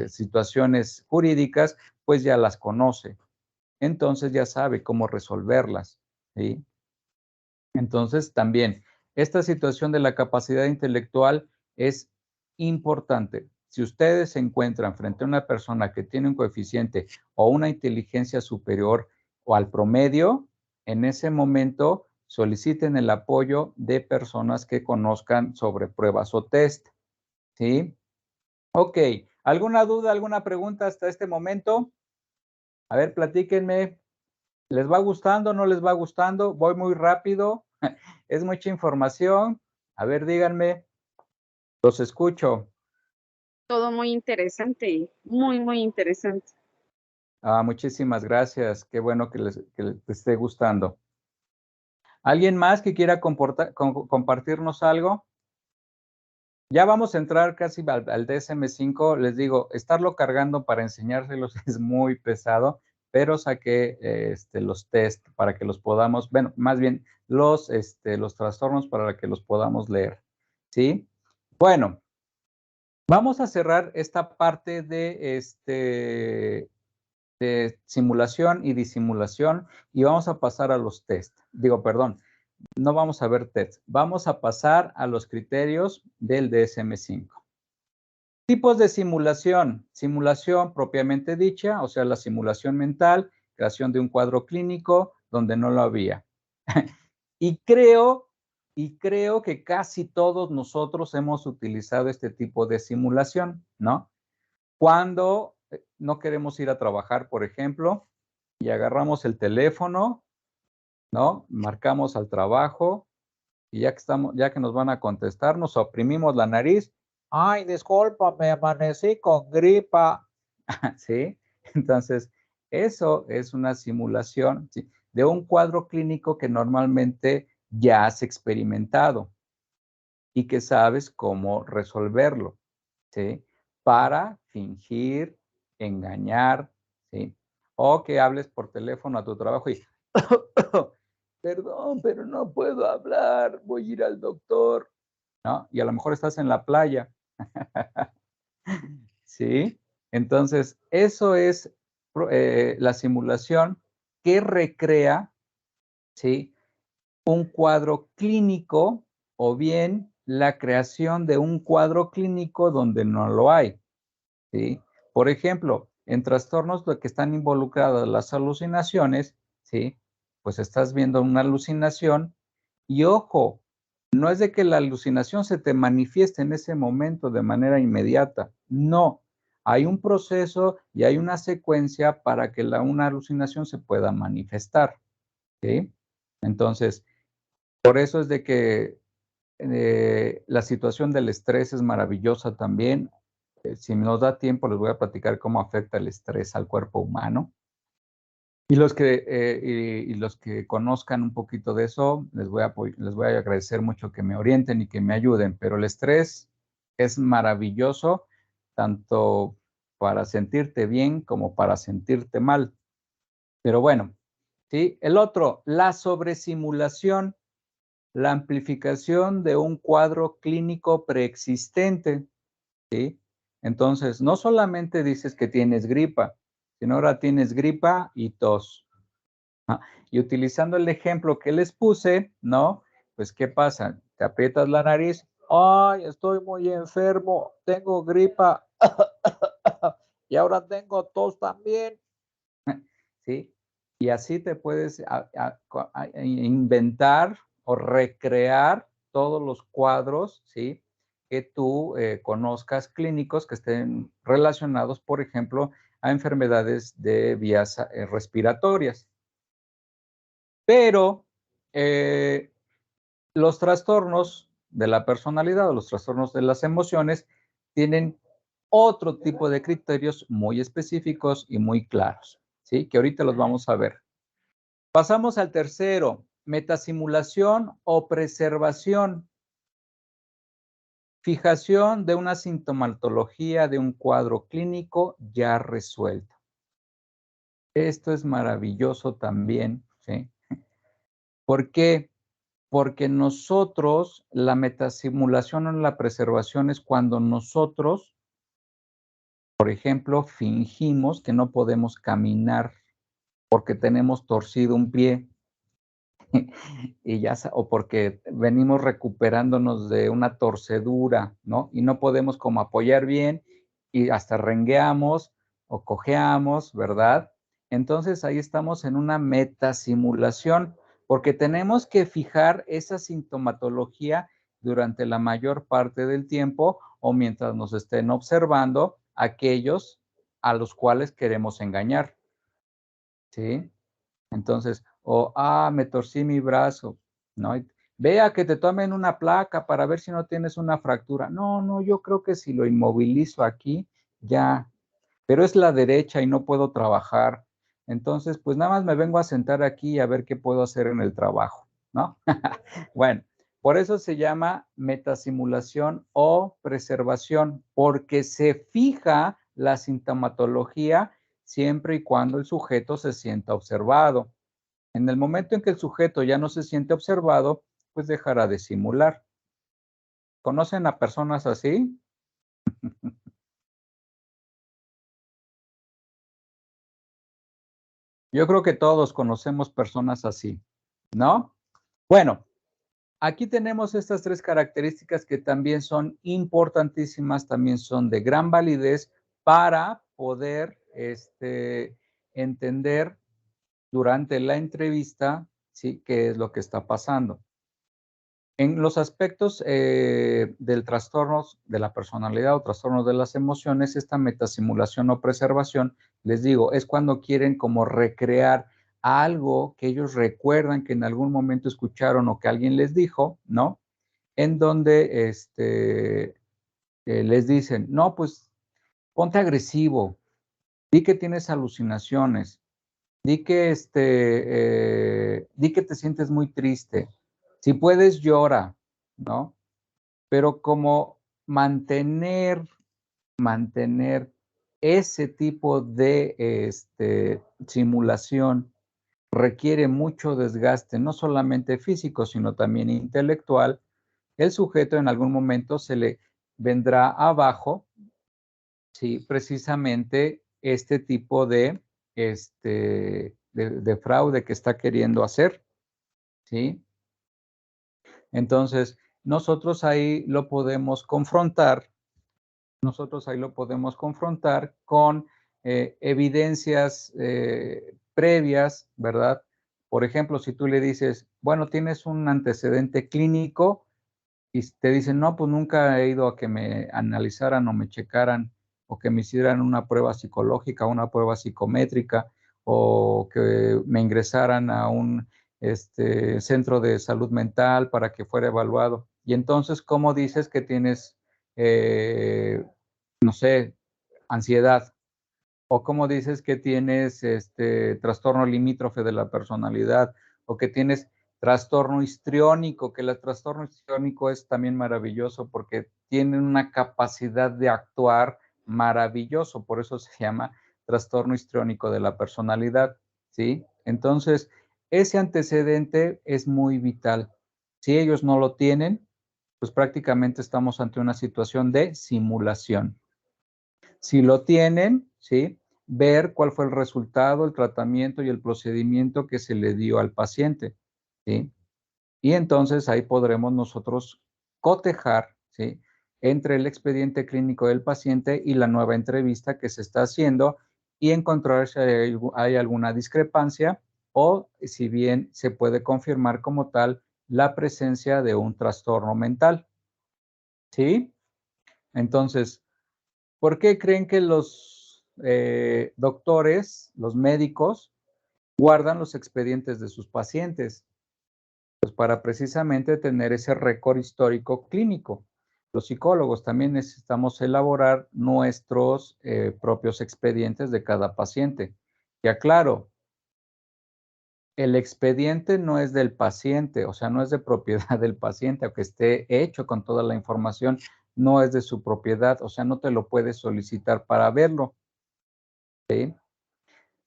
situaciones jurídicas, pues ya las conoce. Entonces ya sabe cómo resolverlas, ¿sí? Entonces también, esta situación de la capacidad intelectual es importante. Si ustedes se encuentran frente a una persona que tiene un coeficiente o una inteligencia superior o al promedio, en ese momento soliciten el apoyo de personas que conozcan sobre pruebas o test, ¿sí? Ok, ¿alguna duda, alguna pregunta hasta este momento? A ver, platíquenme. ¿Les va gustando, no les va gustando? ¿Voy muy rápido? ¿Es mucha información? A ver, díganme. Los escucho. Todo muy interesante, muy interesante. Muchísimas gracias. Qué bueno que les esté gustando. ¿Alguien más que quiera compartirnos algo? Ya vamos a entrar casi al DSM-5. Les digo, estarlo cargando para enseñárselos es muy pesado, pero saqué los test para que los podamos, bueno, más bien los trastornos para que los podamos leer, ¿sí? Bueno, vamos a cerrar esta parte de simulación y disimulación y vamos a pasar a los test. Digo, perdón, no vamos a ver test, vamos a pasar a los criterios del DSM-5. Tipos de simulación. Simulación propiamente dicha, o sea, la simulación mental, creación de un cuadro clínico donde no lo había. Y creo que casi todos nosotros hemos utilizado este tipo de simulación, ¿no? Cuando no queremos ir a trabajar, por ejemplo, y agarramos el teléfono, ¿no? Marcamos al trabajo y ya que nos van a contestar, nos oprimimos la nariz. Ay, disculpa, me amanecí con gripa. ¿Sí? Entonces, eso es una simulación, ¿sí? De un cuadro clínico que normalmente ya has experimentado y que sabes cómo resolverlo, ¿sí? Para fingir, engañar, ¿sí? O que hables por teléfono a tu trabajo y, perdón, pero no puedo hablar, voy a ir al doctor, ¿no? Y a lo mejor estás en la playa, ¿sí? Entonces, eso es la simulación que recrea, ¿sí? Un cuadro clínico o bien la creación de un cuadro clínico donde no lo hay, ¿sí? Por ejemplo, en trastornos que están involucradas las alucinaciones, ¿sí? pues estás viendo una alucinación y ojo, no es de que la alucinación se te manifieste en ese momento de manera inmediata, no. Hay un proceso y hay una secuencia para que una alucinación se pueda manifestar, ¿sí? Entonces, por eso es de que la situación del estrés es maravillosa también. Si nos da tiempo, les voy a platicar cómo afecta el estrés al cuerpo humano. Y los que conozcan un poquito de eso, les voy a agradecer mucho que me orienten y que me ayuden. Pero el estrés es maravilloso, tanto para sentirte bien como para sentirte mal. Pero bueno, ¿sí? El otro, la sobresimulación, la amplificación de un cuadro clínico preexistente, ¿sí? Entonces, no solamente dices que tienes gripa, sino ahora tienes gripa y tos. Y utilizando el ejemplo que les puse, ¿no? Pues, ¿qué pasa? Te aprietas la nariz, ay, estoy muy enfermo, tengo gripa, y ahora tengo tos también, ¿sí? Y así te puedes inventar o recrear todos los cuadros, ¿sí? Que tú conozcas clínicos que estén relacionados, por ejemplo, a enfermedades de vías respiratorias. Pero los trastornos de la personalidad o los trastornos de las emociones tienen otro tipo de criterios muy específicos y muy claros, ¿sí? Que ahorita los vamos a ver. Pasamos al tercero, metasimulación o preservación. Fijación de una sintomatología de un cuadro clínico ya resuelto. Esto es maravilloso también, ¿sí? ¿Por qué? Porque nosotros, la metasimulación o la preservación es cuando nosotros, por ejemplo, fingimos que no podemos caminar porque tenemos torcido un pie y o porque venimos recuperándonos de una torcedura, ¿no? Y no podemos como apoyar bien y hasta rengueamos o cojeamos, ¿verdad? Entonces ahí estamos en una metasimulación porque tenemos que fijar esa sintomatología durante la mayor parte del tiempo o mientras nos estén observando aquellos a los cuales queremos engañar, ¿sí? Entonces, me torcí mi brazo, ¿no? Vea que te tomen una placa para ver si no tienes una fractura. No, no, yo creo que si lo inmovilizo aquí, ya, pero es la derecha y no puedo trabajar. Entonces, pues nada más me vengo a sentar aquí y a ver qué puedo hacer en el trabajo, ¿no? Bueno, por eso se llama metasimulación o preservación, porque se fija la sintomatología siempre y cuando el sujeto se sienta observado. En el momento en que el sujeto ya no se siente observado, pues dejará de simular. ¿Conocen a personas así? Yo creo que todos conocemos personas así, ¿no? Bueno, aquí tenemos estas tres características que también son importantísimas, también son de gran validez para poder entender durante la entrevista, ¿sí? ¿Qué es lo que está pasando? En los aspectos del trastorno de la personalidad o trastornos de las emociones, esta metasimulación o preservación, les digo, es cuando quieren como recrear algo que ellos recuerdan que en algún momento escucharon o que alguien les dijo, ¿no? En donde les dicen, no, pues ponte agresivo, di que tienes alucinaciones, di que te sientes muy triste. Si puedes, llora, ¿no? Pero como mantener ese tipo de simulación requiere mucho desgaste, no solamente físico, sino también intelectual, el sujeto en algún momento se le vendrá abajo, sí, precisamente este tipo de fraude que está queriendo hacer, ¿sí? Entonces, nosotros ahí lo podemos confrontar con evidencias previas, ¿verdad? Por ejemplo, si tú le dices, bueno, tienes un antecedente clínico y te dicen, no, pues nunca he ido a que me analizaran o me checaran o que me hicieran una prueba psicológica, una prueba psicométrica o que me ingresaran a un centro de salud mental para que fuera evaluado. Y entonces, ¿cómo dices que tienes, no sé, ansiedad? O cómo dices que tienes trastorno limítrofe de la personalidad, o que tienes trastorno histriónico, que el trastorno histriónico es también maravilloso porque tienen una capacidad de actuar maravilloso, por eso se llama trastorno histriónico de la personalidad, ¿sí? Entonces, ese antecedente es muy vital. Si ellos no lo tienen, pues prácticamente estamos ante una situación de simulación. Si lo tienen, ¿sí? Ver cuál fue el resultado, el tratamiento y el procedimiento que se le dio al paciente, ¿sí? Y entonces ahí podremos nosotros cotejar, ¿sí? Entre el expediente clínico del paciente y la nueva entrevista que se está haciendo y encontrar si hay alguna discrepancia o si bien se puede confirmar como tal la presencia de un trastorno mental, ¿sí? Entonces, ¿por qué creen que los doctores, los médicos, guardan los expedientes de sus pacientes? Pues para precisamente tener ese récord histórico clínico. Los psicólogos también necesitamos elaborar nuestros propios expedientes de cada paciente. Y aclaro, el expediente no es del paciente, o sea, no es de propiedad del paciente, aunque esté hecho con toda la información, no es de su propiedad, o sea, no te lo puedes solicitar para verlo, ¿sí?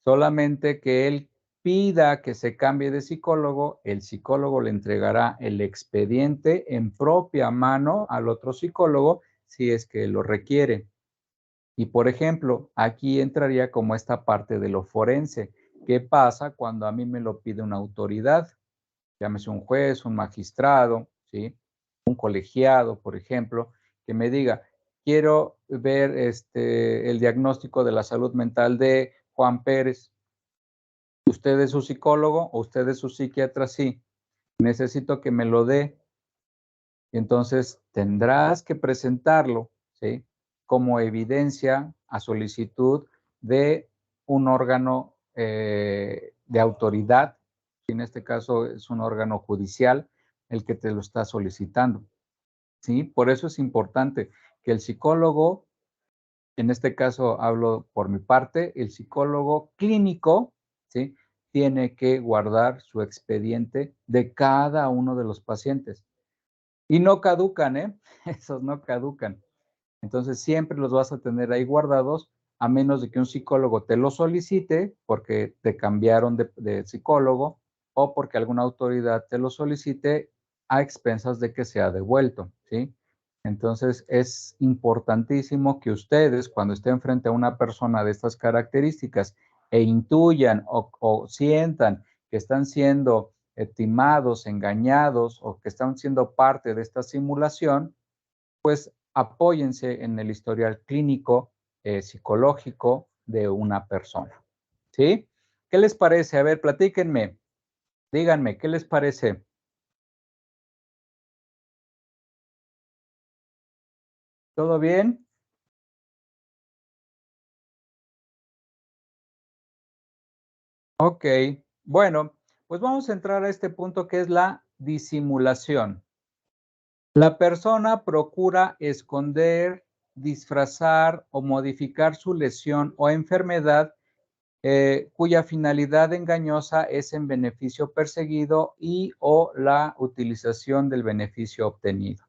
Solamente que él pida que se cambie de psicólogo, el psicólogo le entregará el expediente en propia mano al otro psicólogo si es que lo requiere. Y por ejemplo, aquí entraría como esta parte de lo forense. ¿Qué pasa cuando a mí me lo pide una autoridad? Llámese un juez, un magistrado, ¿sí? Un colegiado, por ejemplo, que me diga, quiero ver el diagnóstico de la salud mental de Juan Pérez. Usted es su psicólogo o usted es su psiquiatra, sí. Necesito que me lo dé. Entonces tendrás que presentarlo, ¿sí? Como evidencia a solicitud de un órgano de autoridad, en este caso es un órgano judicial el que te lo está solicitando, ¿sí? Por eso es importante que el psicólogo, en este caso hablo por mi parte, el psicólogo clínico, ¿sí? Tiene que guardar su expediente de cada uno de los pacientes. Y no caducan, ¿eh? Esos no caducan. Entonces siempre los vas a tener ahí guardados, a menos de que un psicólogo te lo solicite porque te cambiaron de psicólogo o porque alguna autoridad te lo solicite a expensas de que sea devuelto, ¿sí? Entonces es importantísimo que ustedes, cuando estén frente a una persona de estas características e intuyan o sientan que están siendo timados, engañados o que están siendo parte de esta simulación, pues apóyense en el historial clínico, psicológico de una persona, ¿sí? ¿Qué les parece? A ver, platíquenme, díganme, ¿qué les parece? ¿Todo bien? Ok, bueno, pues vamos a entrar a este punto que es la disimulación. La persona procura esconder, disfrazar o modificar su lesión o enfermedad cuya finalidad engañosa es en beneficio perseguido y o la utilización del beneficio obtenido,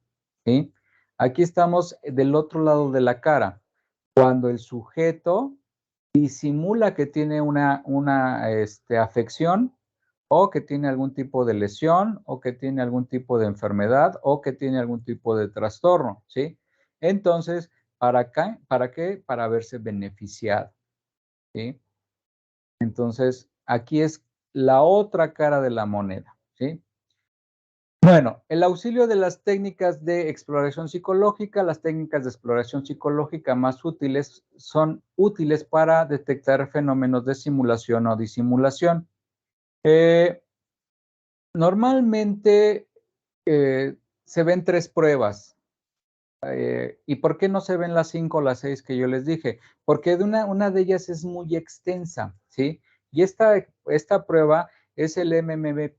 ¿sí? Aquí estamos del otro lado de la cara, cuando el sujeto disimula que tiene una afección o que tiene algún tipo de lesión o que tiene algún tipo de enfermedad o que tiene algún tipo de trastorno, ¿sí? Entonces, ¿para qué? ¿Para qué? Para verse beneficiado, ¿sí? Entonces, aquí es la otra cara de la moneda, ¿sí? Bueno, el auxilio de las técnicas de exploración psicológica, las técnicas de exploración psicológica más útiles son útiles para detectar fenómenos de simulación o disimulación. Normalmente se ven 3 pruebas. ¿Y por qué no se ven las 5 o las 6 que yo les dije? Porque una de ellas es muy extensa, ¿sí? Y esta prueba es el MMPI-2,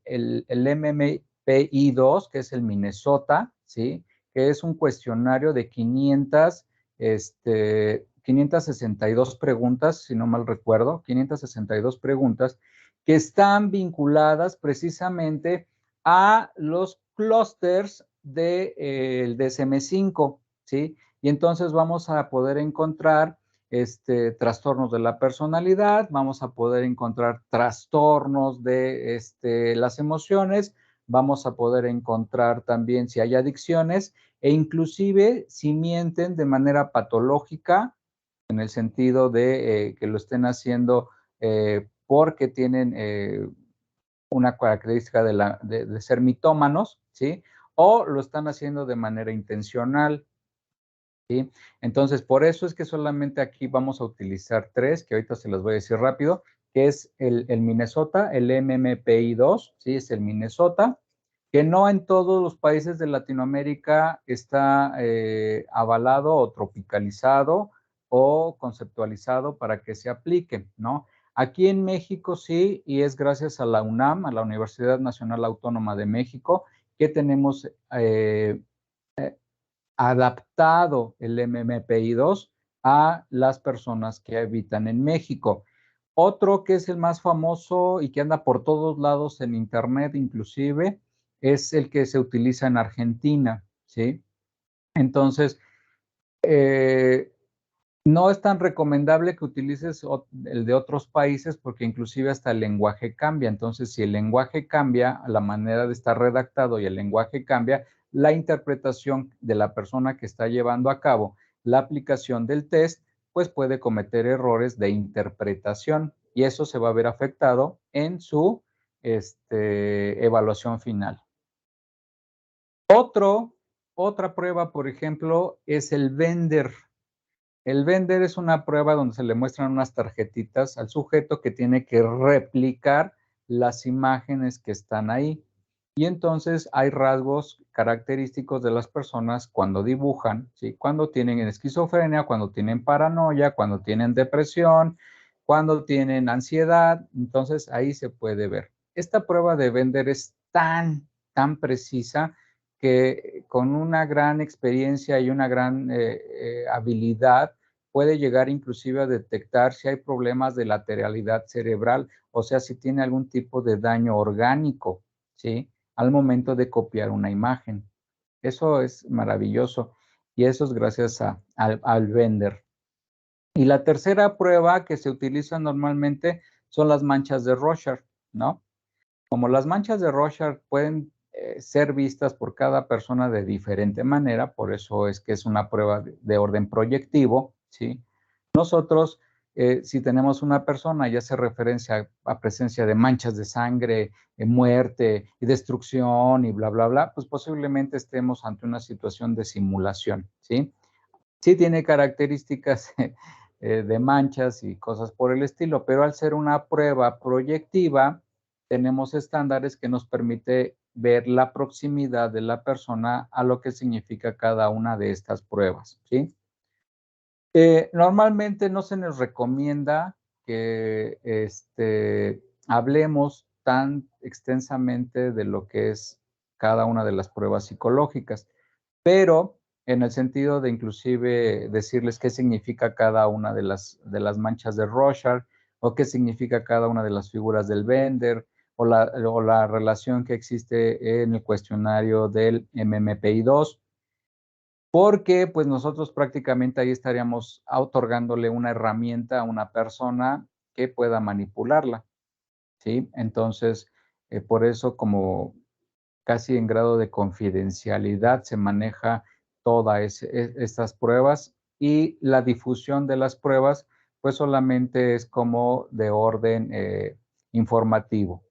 que es el Minnesota, ¿sí? Que es un cuestionario de 562 preguntas, si no mal recuerdo, 562 preguntas, que están vinculadas precisamente a los clústeres del DSM-5, ¿sí? Y entonces vamos a poder encontrar trastornos de la personalidad, vamos a poder encontrar trastornos de las emociones, vamos a poder encontrar también si hay adicciones e inclusive si mienten de manera patológica, en el sentido de que lo estén haciendo porque tienen una característica de ser mitómanos, ¿sí? O lo están haciendo de manera intencional, ¿sí? Entonces, por eso es que solamente aquí vamos a utilizar 3, que ahorita se los voy a decir rápido, que es el Minnesota, el MMPI-2, ¿sí? Es el Minnesota, que no en todos los países de Latinoamérica está avalado o tropicalizado o conceptualizado para que se aplique, ¿no? Aquí en México sí, y es gracias a la UNAM, a la Universidad Nacional Autónoma de México, que tenemos adaptado el MMPI-2 a las personas que habitan en México. Otro que es el más famoso y que anda por todos lados en internet inclusive, es el que se utiliza en Argentina, ¿sí? Entonces, no es tan recomendable que utilices el de otros países porque inclusive hasta el lenguaje cambia. Entonces, si el lenguaje cambia, la manera de estar redactado y el lenguaje cambia, la interpretación de la persona que está llevando a cabo la aplicación del test, pues puede cometer errores de interpretación y eso se va a ver afectado en su evaluación final. Otra prueba, por ejemplo, es el Vender. El Vender es una prueba donde se le muestran unas tarjetitas al sujeto que tiene que replicar las imágenes que están ahí. Y entonces hay rasgos característicos de las personas cuando dibujan, ¿sí? Cuando tienen esquizofrenia, cuando tienen paranoia, cuando tienen depresión, cuando tienen ansiedad. Entonces ahí se puede ver. Esta prueba de Vender es tan precisa que con una gran experiencia y una gran habilidad puede llegar inclusive a detectar si hay problemas de lateralidad cerebral, o sea, si tiene algún tipo de daño orgánico, ¿sí? Al momento de copiar una imagen. Eso es maravilloso y eso es gracias al Vender. Y la tercera prueba que se utiliza normalmente son las manchas de Rorschach, ¿no? Como las manchas de Rorschach pueden ser vistas por cada persona de diferente manera, por eso es que es una prueba de orden proyectivo, ¿sí? Nosotros, si tenemos una persona y hace referencia a presencia de manchas de sangre, muerte y destrucción y bla, bla, bla, pues posiblemente estemos ante una situación de simulación, ¿sí? Sí tiene características de manchas y cosas por el estilo, pero al ser una prueba proyectiva, tenemos estándares que nos permite ver la proximidad de la persona a lo que significa cada una de estas pruebas, ¿sí? Normalmente no se nos recomienda que hablemos tan extensamente de lo que es cada una de las pruebas psicológicas, pero en el sentido de inclusive decirles qué significa cada una de las manchas de Rorschach o qué significa cada una de las figuras del Bender o la relación que existe en el cuestionario del MMPI-2, porque pues nosotros prácticamente ahí estaríamos otorgándole una herramienta a una persona que pueda manipularla, ¿sí? Entonces, por eso como casi en grado de confidencialidad se maneja todas estas pruebas y la difusión de las pruebas pues solamente es como de orden informativo.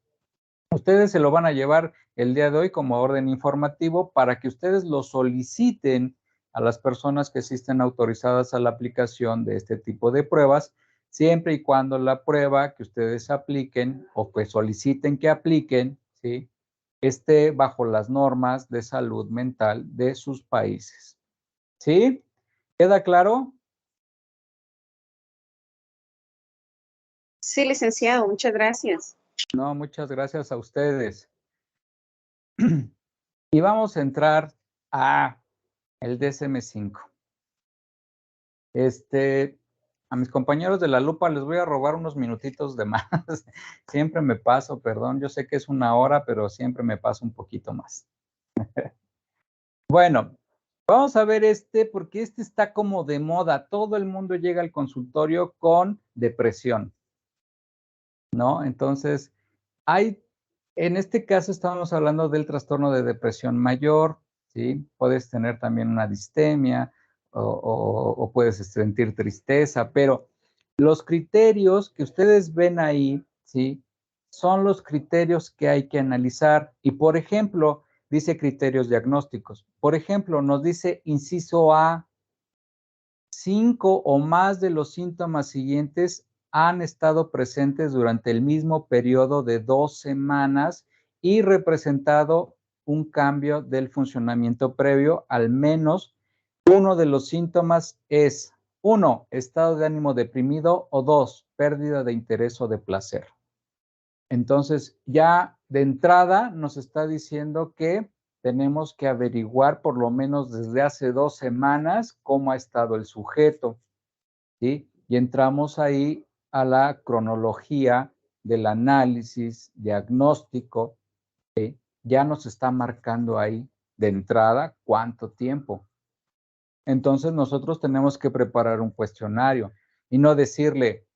Ustedes se lo van a llevar el día de hoy como orden informativo para que ustedes lo soliciten a las personas que sí estén autorizadas a la aplicación de este tipo de pruebas, siempre y cuando la prueba que ustedes apliquen o pues soliciten que apliquen, ¿sí? esté bajo las normas de salud mental de sus países. ¿Sí? ¿Queda claro? Sí, licenciado, muchas gracias. No, muchas gracias a ustedes. Y vamos a entrar a el DSM-5. A mis compañeros de la lupa les voy a robar unos minutitos de más. Siempre me paso, perdón. Yo sé que es 1 hora, pero siempre me paso un poquito más. Bueno, vamos a ver porque está como de moda. Todo el mundo llega al consultorio con depresión, ¿no? Entonces, en este caso estamos hablando del trastorno de depresión mayor, ¿sí? Puedes tener también una distemia o puedes sentir tristeza, pero los criterios que ustedes ven ahí, ¿sí? Son los criterios que hay que analizar. Y, por ejemplo, dice criterios diagnósticos. Por ejemplo, nos dice inciso A, 5 o más de los síntomas siguientes han estado presentes durante el mismo periodo de 2 semanas y representado un cambio del funcionamiento previo. Al menos uno de los síntomas es 1, estado de ánimo deprimido, o 2, pérdida de interés o de placer. Entonces, ya de entrada nos está diciendo que tenemos que averiguar por lo menos desde hace 2 semanas cómo ha estado el sujeto, ¿sí? Y entramos ahí a la cronología del análisis diagnóstico, ¿sí? Ya nos está marcando ahí de entrada cuánto tiempo. Entonces, nosotros tenemos que preparar un cuestionario y no decirle,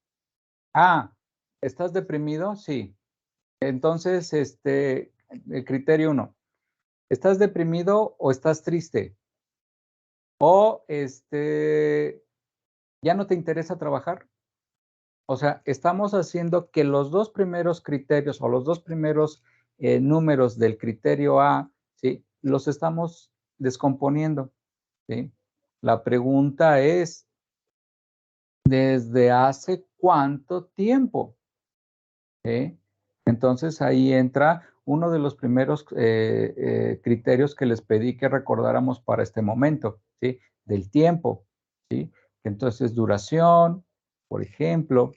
¿estás deprimido? Sí. Entonces, el criterio 1, ¿estás deprimido o estás triste? O, ¿ya no te interesa trabajar? O sea, estamos haciendo que los 2 primeros criterios o los 2 primeros números del criterio A, ¿sí? Los estamos descomponiendo, ¿sí? La pregunta es, ¿desde hace cuánto tiempo? ¿Sí? Entonces ahí entra uno de los primeros criterios que les pedí que recordáramos para este momento, ¿sí? Del tiempo, ¿sí? Entonces duración, por ejemplo,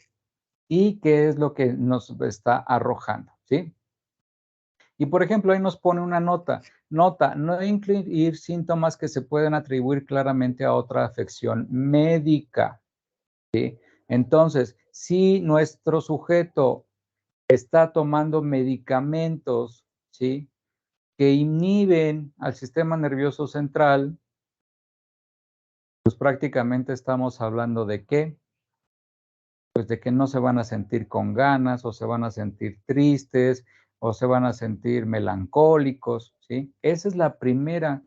y qué es lo que nos está arrojando, ¿sí? Y por ejemplo, ahí nos pone una nota, no incluir síntomas que se pueden atribuir claramente a otra afección médica, ¿sí? Entonces, si nuestro sujeto está tomando medicamentos, ¿sí? Que inhiben al sistema nervioso central, pues prácticamente estamos hablando de qué, pues de que no se van a sentir con ganas, o se van a sentir tristes, o se van a sentir melancólicos, ¿sí? Esa es la primera.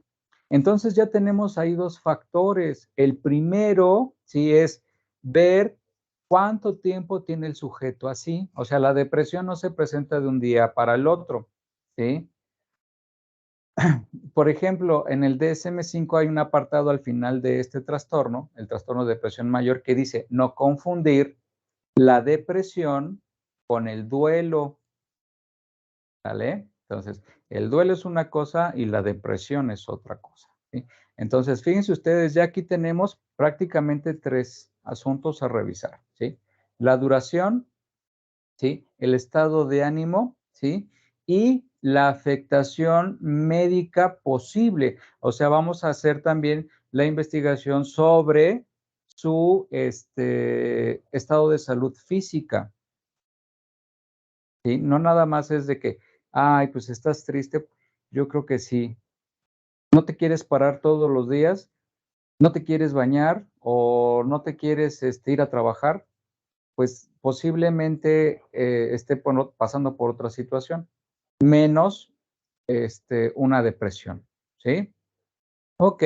Entonces ya tenemos ahí 2 factores. El primero, sí, es ver cuánto tiempo tiene el sujeto así. O sea, la depresión no se presenta de un día para el otro, ¿sí? Por ejemplo, en el DSM-5 hay un apartado al final de este trastorno, el trastorno de depresión mayor, que dice no confundir la depresión con el duelo, ¿vale? Entonces, el duelo es una cosa y la depresión es otra cosa, ¿sí? Entonces, fíjense ustedes, ya aquí tenemos prácticamente 3 asuntos a revisar, ¿sí? La duración, ¿sí? El estado de ánimo, ¿sí? Y la afectación médica posible. O sea, vamos a hacer también la investigación sobre su estado de salud física, ¿sí? No nada más es de que, ay, pues estás triste. Yo creo que sí. ¿No te quieres parar todos los días? ¿No te quieres bañar o no te quieres ir a trabajar? Pues posiblemente esté pasando por otra situación, menos una depresión, ¿sí? Ok,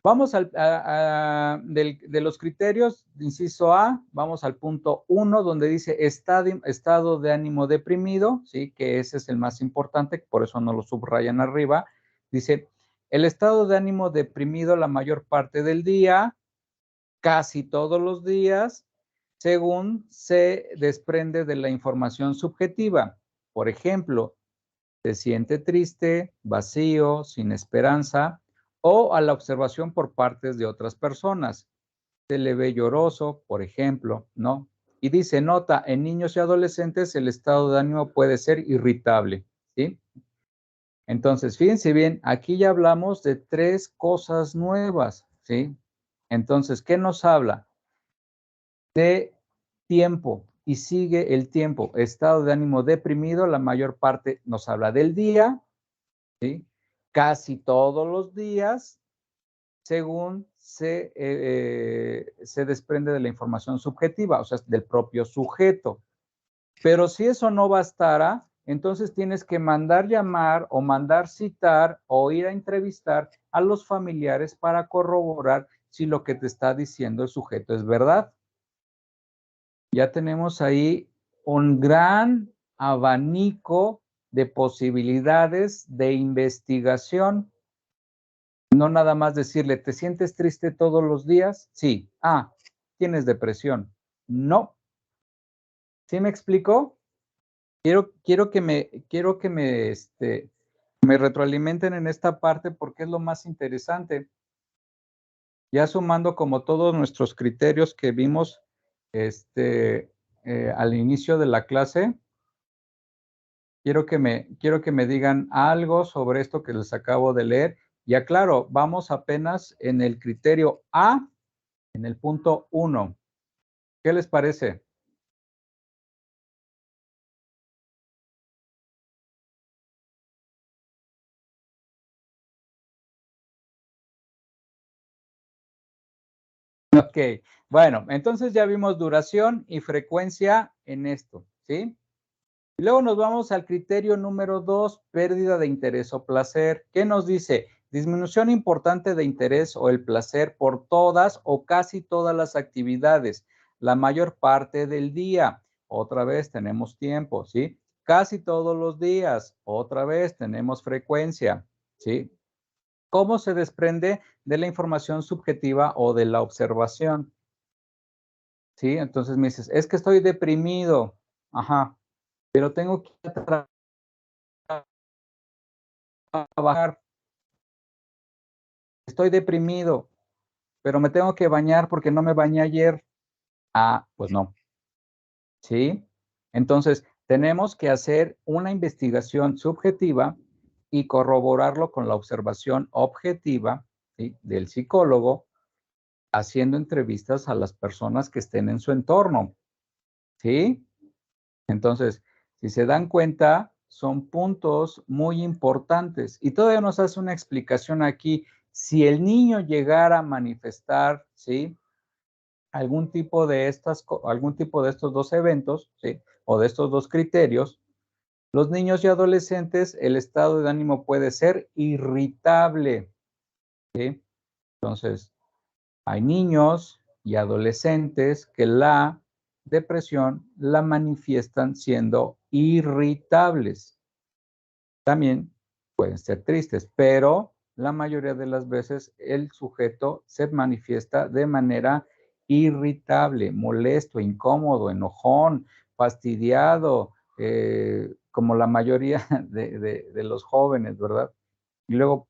vamos de los criterios, inciso A, vamos al punto 1, donde dice estado de ánimo deprimido, ¿sí? Que ese es el más importante, por eso no lo subrayan arriba. Dice, el estado de ánimo deprimido la mayor parte del día, casi todos los días, según se desprende de la información subjetiva. Por ejemplo, Se siente triste, vacío, sin esperanza, o a la observación por partes de otras personas. Se le ve lloroso, por ejemplo, ¿no? Y dice, nota, en niños y adolescentes el estado de ánimo puede ser irritable, ¿sí? Entonces, fíjense bien, aquí ya hablamos de 3 cosas nuevas, ¿sí? Entonces, ¿qué nos habla? De tiempo, y sigue el tiempo. Estado de ánimo deprimido, la mayor parte nos habla del día, ¿sí? Casi todos los días, según se desprende de la información subjetiva, o sea, del propio sujeto. Pero si eso no bastara, entonces tienes que mandar llamar o mandar citar o ir a entrevistar a los familiares para corroborar si lo que te está diciendo el sujeto es verdad. Ya tenemos ahí un gran abanico de posibilidades de investigación. No nada más decirle, ¿te sientes triste todos los días? Sí. Ah, ¿tienes depresión? No. ¿Sí me explico? Quiero que me retroalimenten en esta parte porque es lo más interesante. Ya sumando como todos nuestros criterios que vimos al inicio de la clase, quiero que me digan algo sobre esto que les acabo de leer. Y aclaro, vamos apenas en el criterio A, en el punto 1. ¿Qué les parece? Ok, bueno, entonces ya vimos duración y frecuencia en esto, ¿sí? Y luego nos vamos al criterio número 2, pérdida de interés o placer. ¿Qué nos dice? Disminución importante de interés o el placer por todas o casi todas las actividades, la mayor parte del día. Otra vez tenemos tiempo, ¿sí? Casi todos los días. Otra vez tenemos frecuencia, ¿sí? ¿Cómo se desprende de la información subjetiva o de la observación? ¿Sí? Entonces me dices, es que estoy deprimido. Ajá, pero tengo que ir a trabajar. Estoy deprimido, pero me tengo que bañar porque no me bañé ayer. Ah, pues no. ¿Sí? Entonces, tenemos que hacer una investigación subjetiva y corroborarlo con la observación objetiva, ¿sí?, del psicólogo, haciendo entrevistas a las personas que estén en su entorno. ¿Sí? Entonces, si se dan cuenta, son puntos muy importantes. Y todavía nos hace una explicación aquí. Si el niño llegara a manifestar, ¿sí?, algún tipo de estos 2 eventos, ¿sí?, o de estos 2 criterios, los niños y adolescentes, el estado de ánimo puede ser irritable, ¿sí? Entonces, hay niños y adolescentes que la depresión la manifiestan siendo irritables. También pueden ser tristes, pero la mayoría de las veces el sujeto se manifiesta de manera irritable, molesto, incómodo, enojón, fastidiado, como la mayoría de los jóvenes, ¿verdad? Y luego,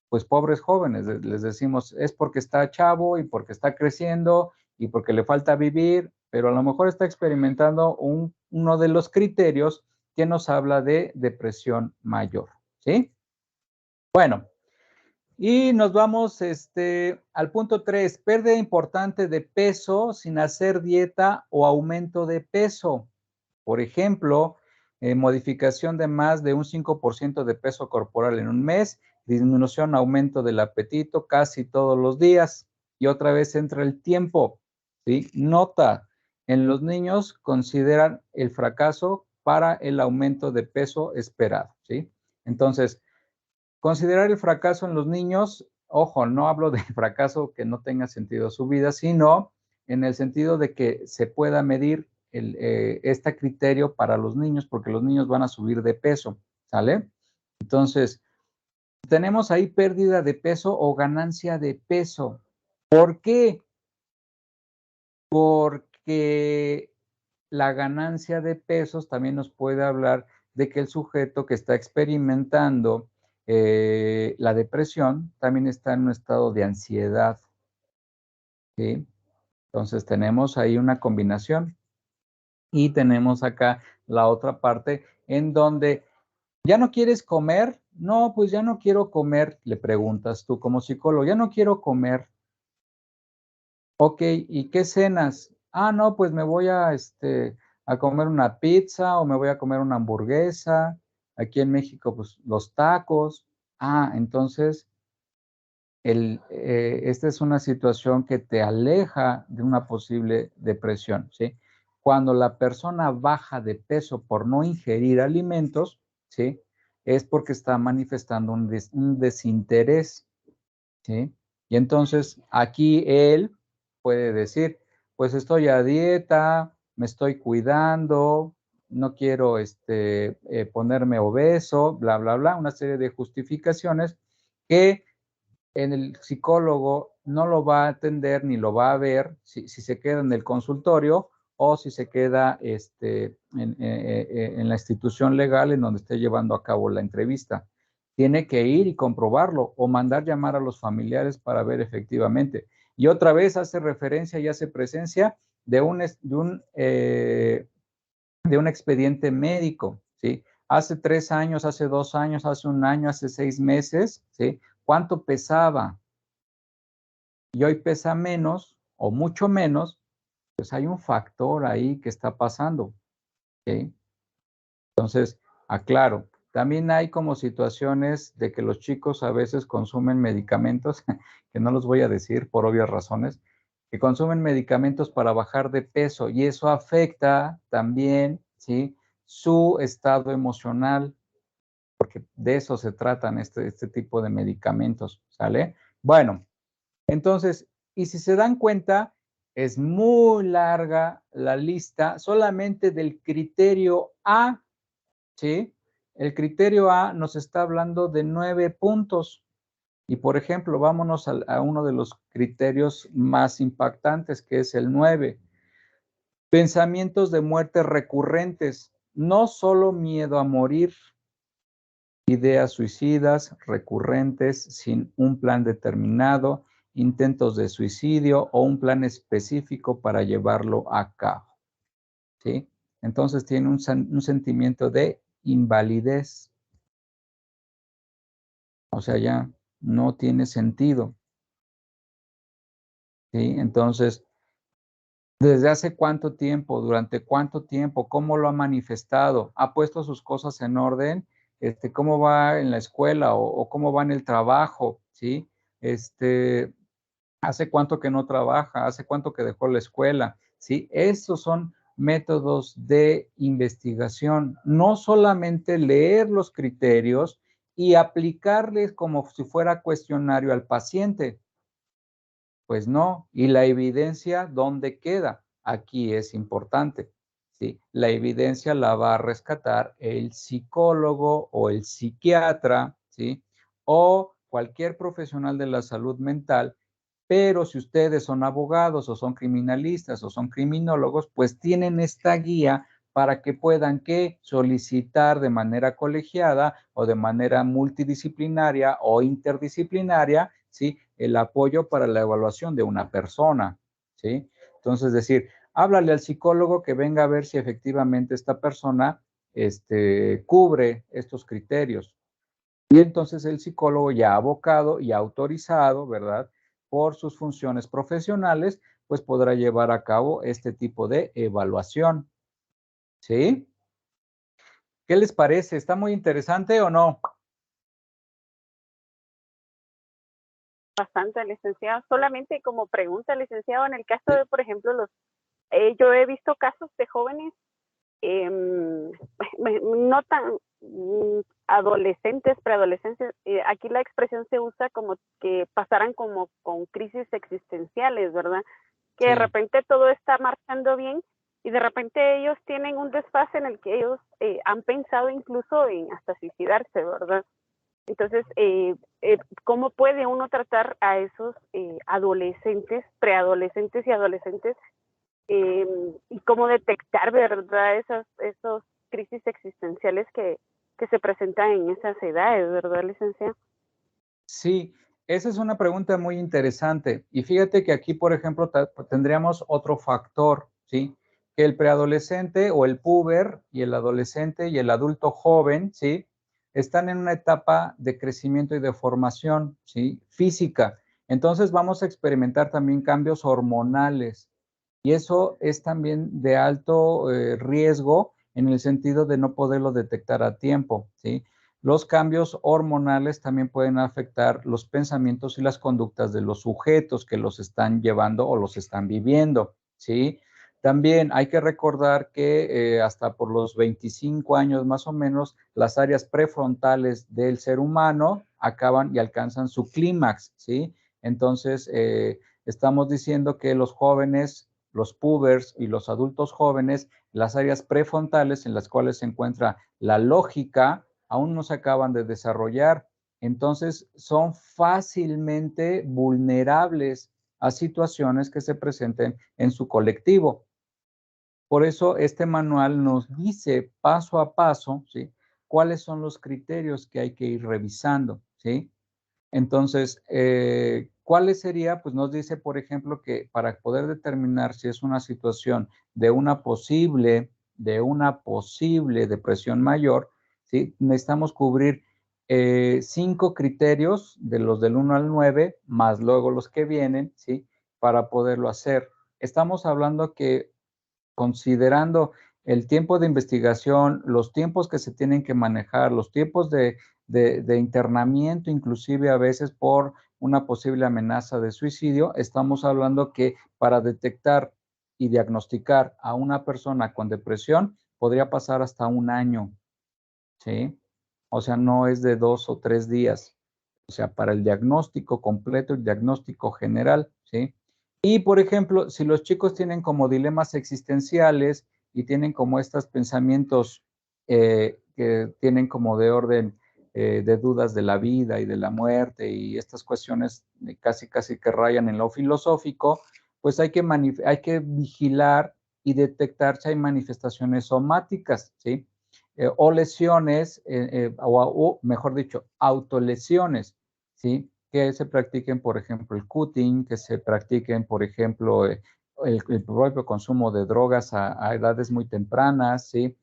pues pobres jóvenes, les decimos, es porque está chavo y porque está creciendo y porque le falta vivir, pero a lo mejor está experimentando uno de los criterios que nos habla de depresión mayor, ¿sí? Bueno, y nos vamos al punto 3, pérdida importante de peso sin hacer dieta o aumento de peso. Por ejemplo, modificación de más de un 5% de peso corporal en un mes, disminución, aumento del apetito casi todos los días. Y otra vez entra el tiempo, ¿sí? Nota, en los niños consideran el fracaso para el aumento de peso esperado, ¿sí? Entonces, considerar el fracaso en los niños, ojo, no hablo de fracaso que no tenga sentido su vida, sino en el sentido de que se pueda medir este criterio para los niños, porque los niños van a subir de peso, ¿sale? Entonces, tenemos ahí pérdida de peso o ganancia de peso. ¿Por qué? Porque la ganancia de pesos también nos puede hablar de que el sujeto que está experimentando la depresión también está en un estado de ansiedad, ¿sí? Entonces tenemos ahí una combinación y tenemos acá la otra parte en donde ¿ya no quieres comer? No, pues ya no quiero comer, le preguntas tú como psicólogo, ya no quiero comer. Ok, ¿y qué cenas? Ah, no, pues me voy a comer una pizza o me voy a comer una hamburguesa. Aquí en México, pues los tacos. Ah, entonces, esta es una situación que te aleja de una posible depresión, ¿sí? Cuando la persona baja de peso por no ingerir alimentos, ¿sí? Es porque está manifestando un desinterés, ¿sí? Y entonces aquí él puede decir, pues estoy a dieta, me estoy cuidando, no quiero ponerme obeso, bla, bla, bla, una serie de justificaciones que en el psicólogo no lo va a atender ni lo va a ver si se queda en el consultorio o si se queda en la institución legal en donde esté llevando a cabo la entrevista. Tiene que ir y comprobarlo o mandar llamar a los familiares para ver efectivamente. Y otra vez hace referencia y hace presencia de un expediente médico, ¿sí? Hace 3 años, hace 2 años, hace 1 año, hace 6 meses, ¿sí? ¿Cuánto pesaba? Y hoy pesa menos o mucho menos, pues hay un factor ahí que está pasando, ¿sí? Entonces, aclaro, también hay como situaciones de que los chicos a veces consumen medicamentos, que no los voy a decir por obvias razones, que consumen medicamentos para bajar de peso y eso afecta también, ¿sí? Su estado emocional, porque de eso se tratan este tipo de medicamentos, ¿sale? Bueno, entonces, y si se dan cuenta, es muy larga la lista solamente del criterio A, ¿sí? El criterio A nos está hablando de 9 puntos. Y por ejemplo, vámonos a uno de los criterios más impactantes, que es el 9. Pensamientos de muerte recurrentes, no solo miedo a morir, ideas suicidas recurrentes sin un plan determinado, intentos de suicidio o un plan específico para llevarlo a cabo, ¿sí? Entonces tiene un sentimiento de invalidez, o sea, ya no tiene sentido, ¿sí? Entonces, ¿desde hace cuánto tiempo? ¿Durante cuánto tiempo? ¿Cómo lo ha manifestado? ¿Ha puesto sus cosas en orden? ¿Cómo va en la escuela o cómo va en el trabajo? ¿Sí? ¿Hace cuánto que no trabaja? ¿Hace cuánto que dejó la escuela? ¿Sí? Estos son métodos de investigación. No solamente leer los criterios y aplicarles como si fuera cuestionario al paciente. Pues no. ¿Y la evidencia dónde queda? Aquí es importante, ¿sí? La evidencia la va a rescatar el psicólogo o el psiquiatra, ¿sí? O cualquier profesional de la salud mental. Pero si ustedes son abogados o son criminalistas o son criminólogos, pues tienen esta guía para que puedan solicitar de manera colegiada o de manera multidisciplinaria o interdisciplinaria, ¿sí? El apoyo para la evaluación de una persona, ¿sí? Entonces, decir, háblale al psicólogo que venga a ver si efectivamente esta persona cubre estos criterios. Y entonces el psicólogo ya abocado y autorizado, ¿verdad? Por sus funciones profesionales, pues podrá llevar a cabo este tipo de evaluación, ¿sí? ¿Qué les parece? ¿Está muy interesante o no? Bastante, licenciado. Solamente como pregunta, licenciado, en el caso de, por ejemplo, yo he visto casos de jóvenes no tan adolescentes, preadolescentes, aquí la expresión se usa como que pasaran como con crisis existenciales, ¿verdad? Que Sí. de repente todo está marchando bien y de repente ellos tienen un desfase en el que ellos han pensado incluso en hasta suicidarse, ¿verdad? Entonces, ¿cómo puede uno tratar a esos adolescentes, preadolescentes y adolescentes y cómo detectar, ¿verdad? Esos crisis existenciales que se presentan en esas edades, ¿verdad, licenciado? Sí, esa es una pregunta muy interesante. Y fíjate que aquí, por ejemplo, tendríamos otro factor, ¿sí? Que el preadolescente o el puber y el adolescente y el adulto joven, ¿sí? Están en una etapa de crecimiento y de formación, ¿sí? Física. Entonces vamos a experimentar también cambios hormonales. Y eso es también de alto riesgo en el sentido de no poderlo detectar a tiempo, ¿sí? Los cambios hormonales también pueden afectar los pensamientos y las conductas de los sujetos que los están llevando o los están viviendo, ¿sí? También hay que recordar que hasta por los 25 años más o menos, las áreas prefrontales del ser humano acaban y alcanzan su clímax, ¿sí? Entonces, estamos diciendo que los jóvenes, los pubers y los adultos jóvenes, las áreas prefrontales en las cuales se encuentra la lógica, aún no se acaban de desarrollar. Entonces, son fácilmente vulnerables a situaciones que se presenten en su colectivo. Por eso este manual nos dice paso a paso, ¿sí? Cuáles son los criterios que hay que ir revisando, ¿sí? Entonces, ¿cuáles sería? Pues nos dice, por ejemplo, que para poder determinar si es una situación de una posible depresión mayor, ¿sí? Necesitamos cubrir 5 criterios de los del 1 al 9, más luego los que vienen, ¿sí? Para poderlo hacer. Estamos hablando que considerando el tiempo de investigación, los tiempos que se tienen que manejar, los tiempos de internamiento, inclusive a veces por una posible amenaza de suicidio, estamos hablando que para detectar y diagnosticar a una persona con depresión podría pasar hasta un año, ¿sí? O sea, no es de 2 o 3 días. O sea, para el diagnóstico completo, el diagnóstico general, ¿sí? Y, por ejemplo, si los chicos tienen como dilemas existenciales y tienen como estos pensamientos que tienen como de orden de dudas de la vida y de la muerte y estas cuestiones casi que rayan en lo filosófico, pues hay que vigilar y detectar si hay manifestaciones somáticas, ¿sí? O lesiones, o mejor dicho, autolesiones, ¿sí? Que se practiquen, por ejemplo, el cutting, que se practiquen, por ejemplo, el propio consumo de drogas a edades muy tempranas, ¿sí?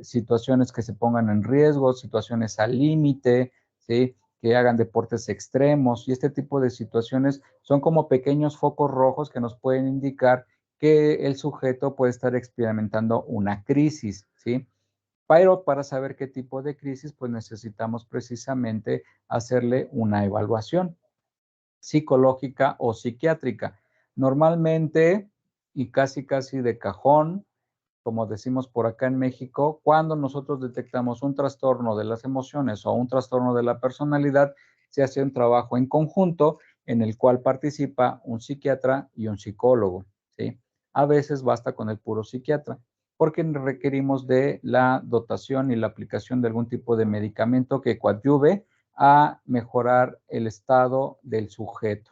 Situaciones que se pongan en riesgo, situaciones al límite, ¿sí? Que hagan deportes extremos y este tipo de situaciones son como pequeños focos rojos que nos pueden indicar que el sujeto puede estar experimentando una crisis, ¿sí? Pero para saber qué tipo de crisis, pues necesitamos precisamente hacerle una evaluación psicológica o psiquiátrica. Normalmente, y casi de cajón, como decimos por acá en México, cuando nosotros detectamos un trastorno de las emociones o un trastorno de la personalidad, se hace un trabajo en conjunto en el cual participa un psiquiatra y un psicólogo, ¿sí? A veces basta con el puro psiquiatra, porque requerimos de la dotación y la aplicación de algún tipo de medicamento que coadyuve a mejorar el estado del sujeto,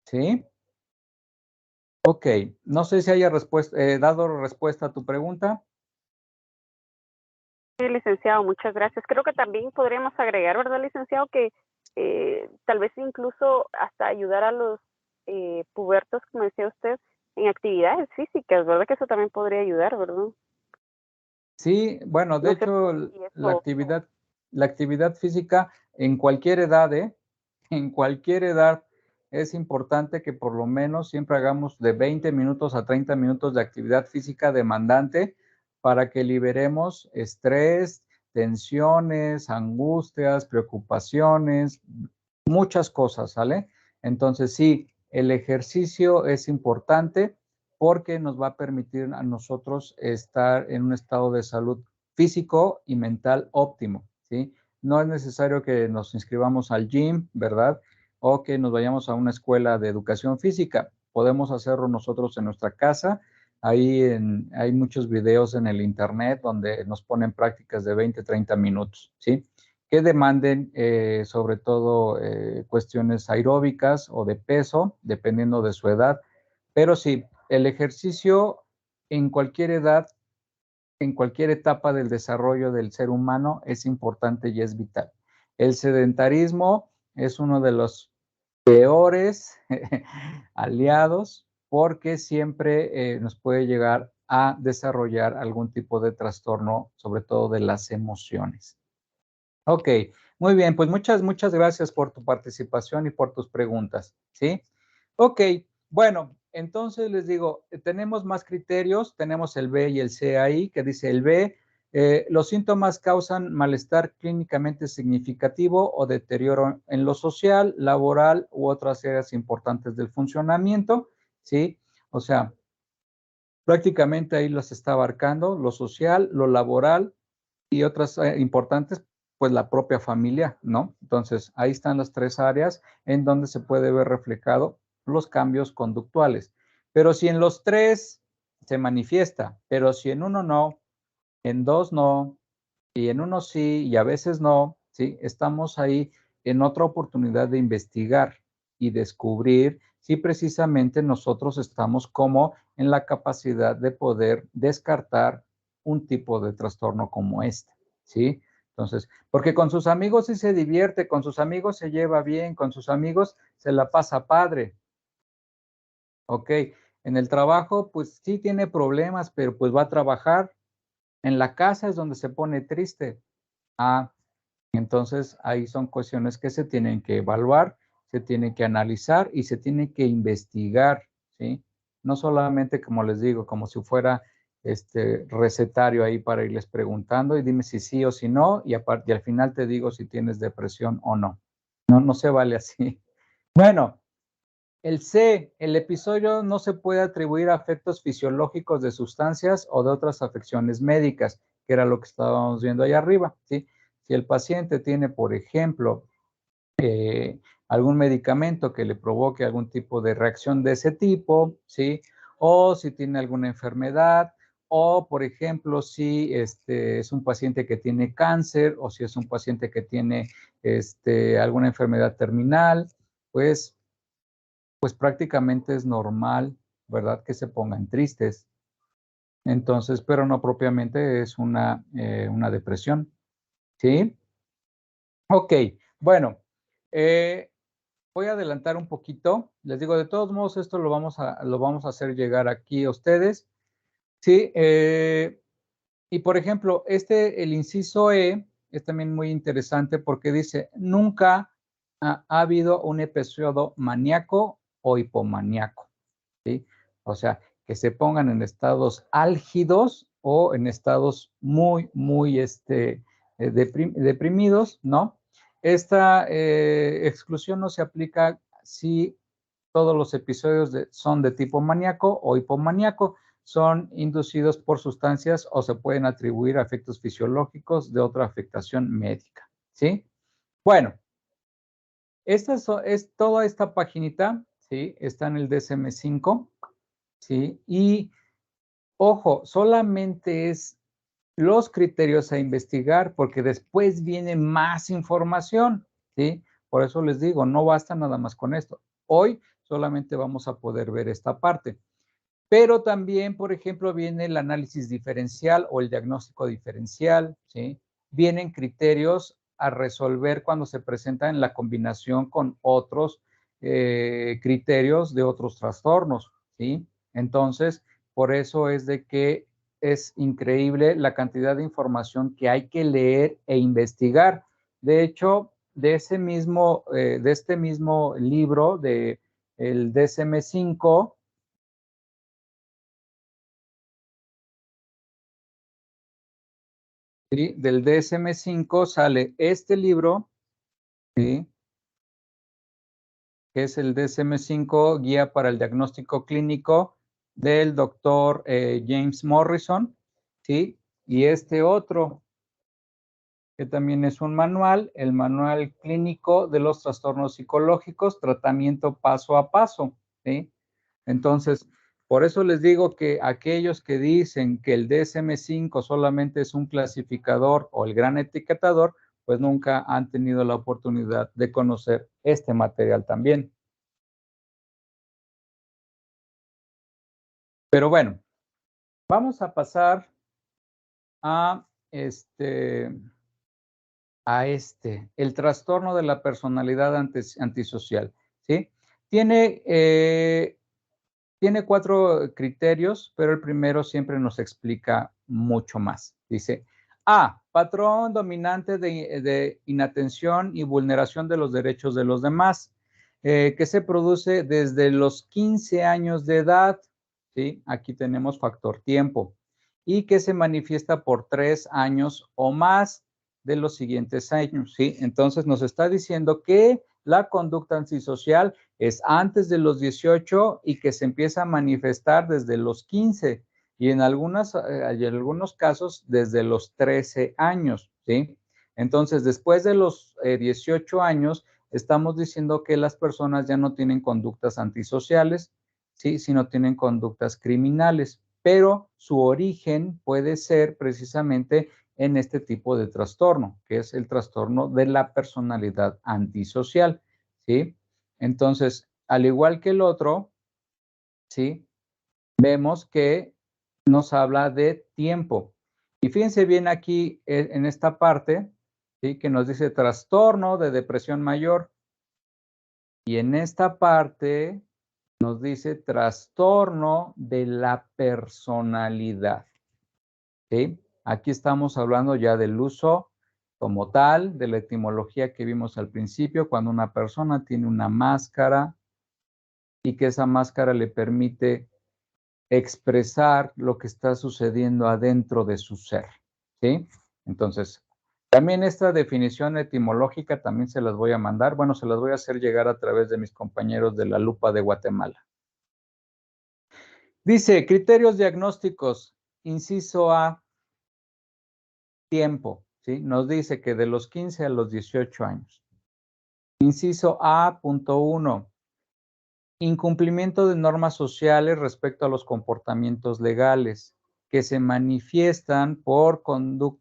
¿sí? Ok, no sé si haya dado respuesta a tu pregunta. Sí, licenciado, muchas gracias. Creo que también podríamos agregar, ¿verdad, licenciado? Que tal vez incluso hasta ayudar a los pubertos, como decía usted, en actividades físicas, ¿verdad? Que eso también podría ayudar, ¿verdad? Sí, bueno, de No sé hecho, si la eso, actividad física en cualquier edad, en cualquier edad, es importante que por lo menos siempre hagamos de 20 minutos a 30 minutos de actividad física demandante para que liberemos estrés, tensiones, angustias, preocupaciones, muchas cosas, ¿sale? Entonces, sí, el ejercicio es importante porque nos va a permitir a nosotros estar en un estado de salud físico y mental óptimo, ¿sí? No es necesario que nos inscribamos al gym, ¿verdad? O que nos vayamos a una escuela de educación física. Podemos hacerlo nosotros en nuestra casa. Hay muchos videos en el internet donde nos ponen prácticas de 20, 30 minutos, ¿sí? Que demanden sobre todo cuestiones aeróbicas o de peso, dependiendo de su edad. Pero sí, el ejercicio en cualquier edad en cualquier etapa del desarrollo del ser humano es importante y es vital. El sedentarismo es uno de los peores aliados porque siempre nos puede llegar a desarrollar algún tipo de trastorno, sobre todo de las emociones. Ok, muy bien, pues muchas gracias por tu participación y por tus preguntas, ¿sí? Ok, bueno, entonces les digo, tenemos más criterios, tenemos el B y el C ahí, que dice el B, los síntomas causan malestar clínicamente significativo o deterioro en lo social, laboral u otras áreas importantes del funcionamiento, ¿sí? O sea, prácticamente ahí las está abarcando, lo social, lo laboral y otras importantes, pues la propia familia, ¿no? Entonces, ahí están las tres áreas en donde se puede ver reflejado los cambios conductuales. Pero si en los tres se manifiesta, pero si en uno no, en dos no, y en uno sí, y a veces no, ¿sí? Estamos ahí en otra oportunidad de investigar y descubrir si precisamente nosotros estamos como en la capacidad de poder descartar un tipo de trastorno como este, ¿sí? Entonces, porque con sus amigos sí se divierte, con sus amigos se lleva bien, con sus amigos se la pasa padre, ¿ok? En el trabajo, pues sí tiene problemas, pero pues va a trabajar. En la casa es donde se pone triste. Ah, entonces ahí son cuestiones que se tienen que evaluar, se tienen que analizar y se tiene que investigar, ¿sí? No solamente, como les digo, como si fuera este recetario ahí para irles preguntando y dime si sí o si no, y al final te digo si tienes depresión o no. No se vale así. Bueno, el C, el episodio no se puede atribuir a efectos fisiológicos de sustancias o de otras afecciones médicas, que era lo que estábamos viendo ahí arriba, ¿sí? Si el paciente tiene, por ejemplo, algún medicamento que le provoque algún tipo de reacción de ese tipo, ¿sí? O si tiene alguna enfermedad, o por ejemplo, si es un paciente que tiene cáncer, o si es un paciente que tiene alguna enfermedad terminal, pues prácticamente es normal, ¿verdad? Que se pongan tristes. Entonces, pero no propiamente es una depresión, ¿sí? Ok, bueno, voy a adelantar un poquito. Les digo, de todos modos, esto lo vamos a hacer llegar aquí a ustedes, ¿sí? Y por ejemplo, el inciso E es también muy interesante porque dice, nunca ha habido un episodio maníaco o hipomaníaco, ¿sí? O sea, que se pongan en estados álgidos o en estados muy deprimidos, ¿no? Esta exclusión no se aplica si todos los episodios son de tipo maníaco o hipomaníaco, son inducidos por sustancias o se pueden atribuir a efectos fisiológicos de otra afectación médica, ¿sí? Bueno, toda esta paginita, ¿sí? Está en el DSM-5, ¿sí? Y, ojo, solamente es los criterios a investigar porque después viene más información, ¿sí? Por eso les digo, no basta nada más con esto. Hoy solamente vamos a poder ver esta parte. Pero también, por ejemplo, viene el análisis diferencial o el diagnóstico diferencial, ¿sí? Vienen criterios a resolver cuando se presentan en la combinación con otros criterios de otros trastornos, ¿sí? Entonces, por eso es de que es increíble la cantidad de información que hay que leer e investigar. De hecho, de este mismo libro, de el DSM-5, ¿sí? Del DSM-5 sale este libro, ¿sí? Que es el DSM-5, Guía para el Diagnóstico Clínico del doctor James Morrison, ¿sí? Y este otro, que también es un manual, el Manual Clínico de los Trastornos Psicológicos, Tratamiento Paso a Paso, ¿sí? Entonces, por eso les digo que aquellos que dicen que el DSM-5 solamente es un clasificador o el gran etiquetador, pues nunca han tenido la oportunidad de conocer este material también. Pero bueno, vamos a pasar a el trastorno de la personalidad antisocial, ¿sí? Tiene 4 criterios, pero el primero siempre nos explica mucho más. Dice, A, patrón dominante de inatención y vulneración de los derechos de los demás, que se produce desde los 15 años de edad, ¿sí? Aquí tenemos factor tiempo, y que se manifiesta por 3 años o más de los siguientes años, ¿sí? Entonces nos está diciendo que la conducta antisocial es antes de los 18 y que se empieza a manifestar desde los 15 y en algunos casos desde los 13 años, ¿sí? Entonces, después de los 18 años, estamos diciendo que las personas ya no tienen conductas antisociales, ¿sí? Sino tienen conductas criminales, pero su origen puede ser precisamente en este tipo de trastorno, que es el trastorno de la personalidad antisocial, ¿sí? Entonces, al igual que el otro, ¿sí? Vemos que nos habla de tiempo. Y fíjense bien aquí en esta parte, ¿sí? Que nos dice trastorno de depresión mayor. Y en esta parte nos dice trastorno de la personalidad, ¿sí? Aquí estamos hablando ya del uso como tal, de la etimología que vimos al principio, cuando una persona tiene una máscara y que esa máscara le permite expresar lo que está sucediendo adentro de su ser, ¿sí? Entonces, también esta definición etimológica también se las voy a mandar, bueno, se las voy a hacer llegar a través de mis compañeros de la Lupa de Guatemala. Dice, criterios diagnósticos, inciso A, tiempo, ¿sí? Nos dice que de los 15 a los 18 años. Inciso A.1, incumplimiento de normas sociales respecto a los comportamientos legales que se manifiestan por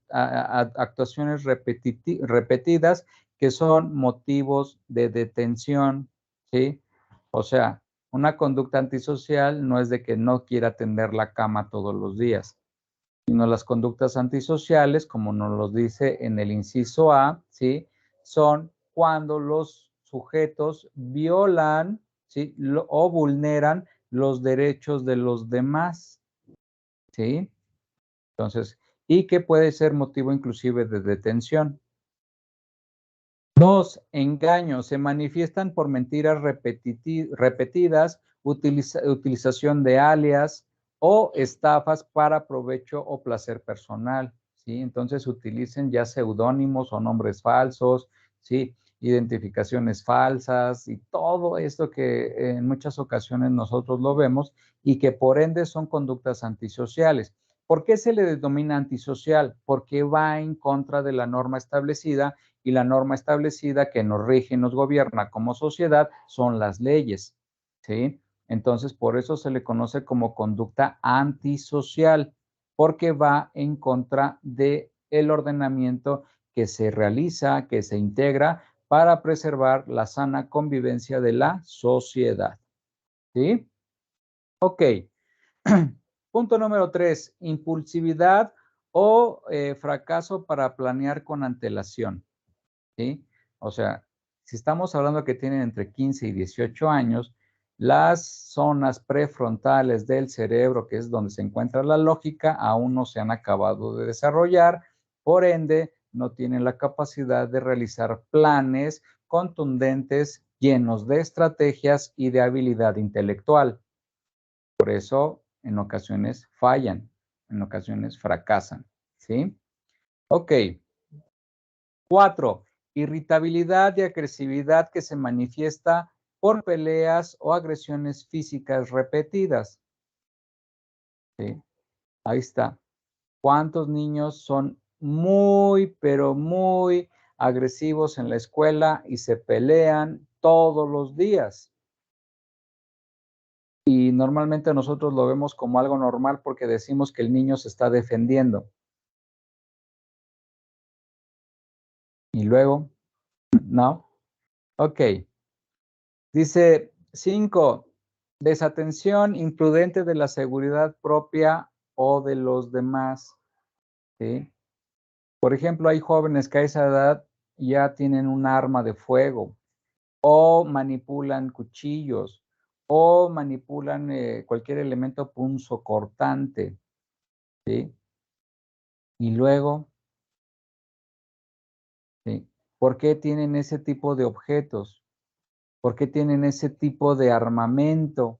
actuaciones repetidas que son motivos de detención, ¿sí? O sea, una conducta antisocial no es de que no quiera tender la cama todos los días, sino las conductas antisociales, como nos lo dice en el inciso A, ¿sí? Son cuando los sujetos violan, ¿sí? O vulneran los derechos de los demás, ¿sí? Entonces, y que puede ser motivo inclusive de detención. 2, engaños. Se manifiestan por mentiras repetidas, utilización de alias o estafas para provecho o placer personal, ¿sí? Entonces utilicen ya seudónimos o nombres falsos, ¿sí? Identificaciones falsas y todo esto que en muchas ocasiones nosotros lo vemos y que por ende son conductas antisociales. ¿Por qué se le denomina antisocial? Porque va en contra de la norma establecida y la norma establecida que nos rige y nos gobierna como sociedad son las leyes, ¿sí? Entonces, por eso se le conoce como conducta antisocial, porque va en contra del ordenamiento que se realiza, que se integra para preservar la sana convivencia de la sociedad, ¿sí? Ok. Punto número 3, impulsividad o fracaso para planear con antelación, ¿sí? O sea, si estamos hablando que tienen entre 15 y 18 años, las zonas prefrontales del cerebro, que es donde se encuentra la lógica, aún no se han acabado de desarrollar, por ende, no tienen la capacidad de realizar planes contundentes, llenos de estrategias y de habilidad intelectual. Por eso, en ocasiones fallan, en ocasiones fracasan, ¿sí? Ok. 4, irritabilidad y agresividad que se manifiesta por peleas o agresiones físicas repetidas, ¿sí? Ahí está. ¿Cuántos niños son muy, pero muy agresivos en la escuela y se pelean todos los días? Y normalmente nosotros lo vemos como algo normal porque decimos que el niño se está defendiendo. Y luego, ¿no? Ok. Dice 5, desatención imprudente de la seguridad propia o de los demás, ¿sí? Por ejemplo, hay jóvenes que a esa edad ya tienen un arma de fuego, o manipulan cuchillos, o manipulan cualquier elemento punzocortante, ¿sí? Y luego, ¿sí? ¿Por qué tienen ese tipo de objetos? ¿Por qué tienen ese tipo de armamento?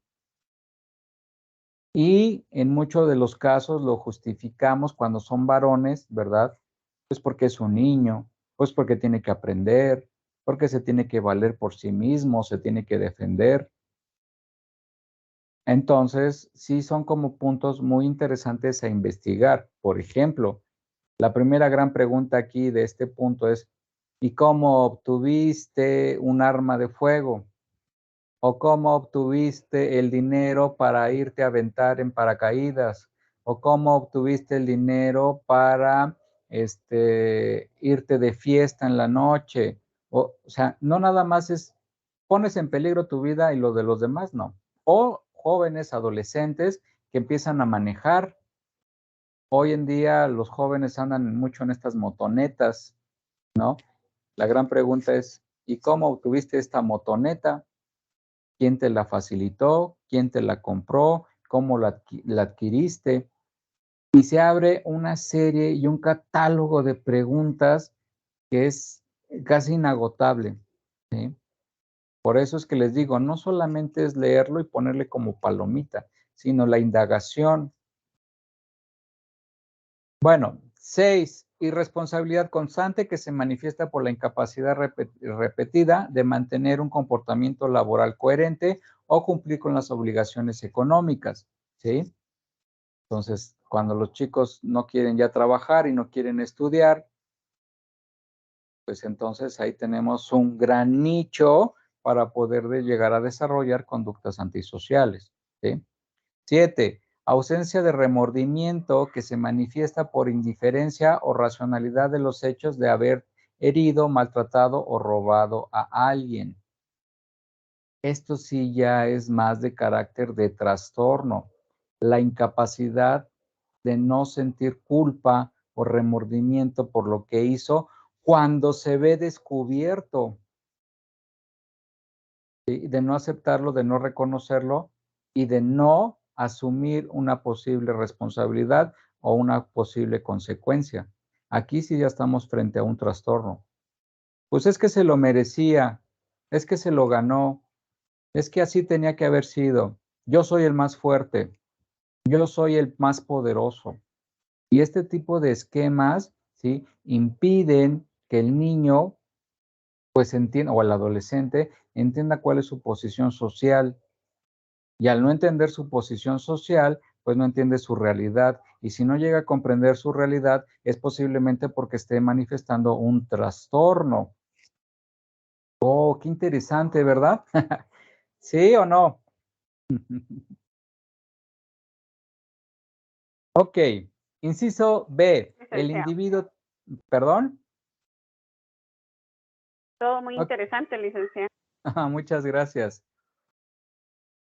Y en muchos de los casos lo justificamos cuando son varones, ¿verdad? Pues porque es un niño, pues porque tiene que aprender, porque se tiene que valer por sí mismo, se tiene que defender. Entonces, sí son como puntos muy interesantes a investigar. Por ejemplo, la primera gran pregunta aquí de este punto es, ¿y cómo obtuviste un arma de fuego? ¿O cómo obtuviste el dinero para irte a aventar en paracaídas? ¿O cómo obtuviste el dinero para irte de fiesta en la noche? O sea, no nada más es, pones en peligro tu vida y lo de los demás, no. O jóvenes, adolescentes que empiezan a manejar. Hoy en día los jóvenes andan mucho en estas motonetas, ¿no? La gran pregunta es, ¿y cómo obtuviste esta motoneta? ¿Quién te la facilitó? ¿Quién te la compró? ¿Cómo la adquiriste? Y se abre una serie y un catálogo de preguntas que es casi inagotable, ¿sí? Por eso es que les digo, no solamente es leerlo y ponerle como palomita, sino la indagación. Bueno, 6, irresponsabilidad constante que se manifiesta por la incapacidad repetida de mantener un comportamiento laboral coherente o cumplir con las obligaciones económicas, ¿sí? Entonces, cuando los chicos no quieren ya trabajar y no quieren estudiar, pues entonces ahí tenemos un gran nicho para poder llegar a desarrollar conductas antisociales, ¿sí? 7, ausencia de remordimiento que se manifiesta por indiferencia o racionalidad de los hechos de haber herido, maltratado o robado a alguien. Esto sí ya es más de carácter de trastorno. La incapacidad de no sentir culpa o remordimiento por lo que hizo cuando se ve descubierto, ¿sí? De no aceptarlo, de no reconocerlo y de no asumir una posible responsabilidad o una posible consecuencia. Aquí sí ya estamos frente a un trastorno. Pues es que se lo merecía, es que se lo ganó, es que así tenía que haber sido. Yo soy el más fuerte, yo soy el más poderoso. Y este tipo de esquemas, ¿sí? Impiden que el niño, pues entienda, o el adolescente, entienda cuál es su posición social. Y al no entender su posición social, pues no entiende su realidad. Y si no llega a comprender su realidad, es posiblemente porque esté manifestando un trastorno. Oh, qué interesante, ¿verdad? ¿Sí o no? Ok. Inciso B. El Licenciado. individuo, perdón. Todo muy Ok. interesante, licenciado. Muchas gracias.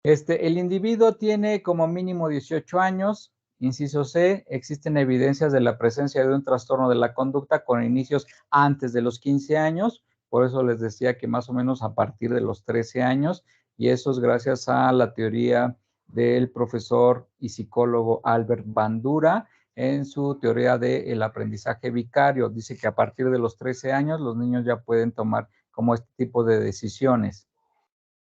El individuo tiene como mínimo 18 años. Inciso C, existen evidencias de la presencia de un trastorno de la conducta con inicios antes de los 15 años. Por eso les decía que más o menos a partir de los 13 años. Y eso es gracias a la teoría del profesor y psicólogo Albert Bandura en su teoría del aprendizaje vicario. Dice que a partir de los 13 años los niños ya pueden tomar como este tipo de decisiones.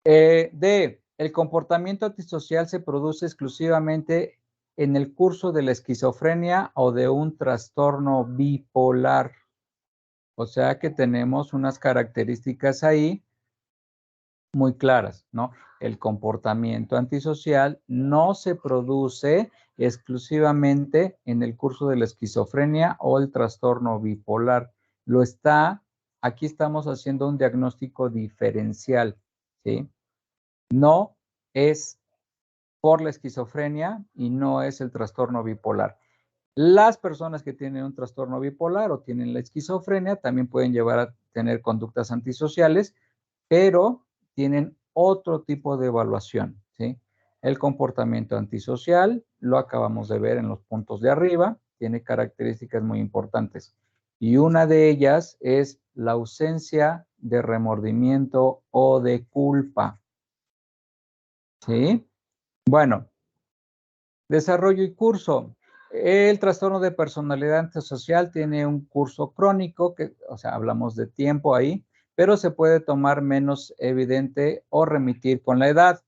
D, el comportamiento antisocial se produce exclusivamente en el curso de la esquizofrenia o de un trastorno bipolar. O sea que tenemos unas características ahí muy claras, ¿no? El comportamiento antisocial no se produce exclusivamente en el curso de la esquizofrenia o el trastorno bipolar. Lo está, aquí estamos haciendo un diagnóstico diferencial, ¿sí? No es por la esquizofrenia y no es el trastorno bipolar. Las personas que tienen un trastorno bipolar o tienen la esquizofrenia también pueden llevar a tener conductas antisociales, pero tienen otro tipo de evaluación, ¿sí? El comportamiento antisocial lo acabamos de ver en los puntos de arriba tiene características muy importantes. Y una de ellas es la ausencia de remordimiento o de culpa. ¿Sí? Bueno, desarrollo y curso. El trastorno de personalidad antisocial tiene un curso crónico, o sea, hablamos de tiempo ahí, pero se puede tomar menos evidente o remitir con la edad,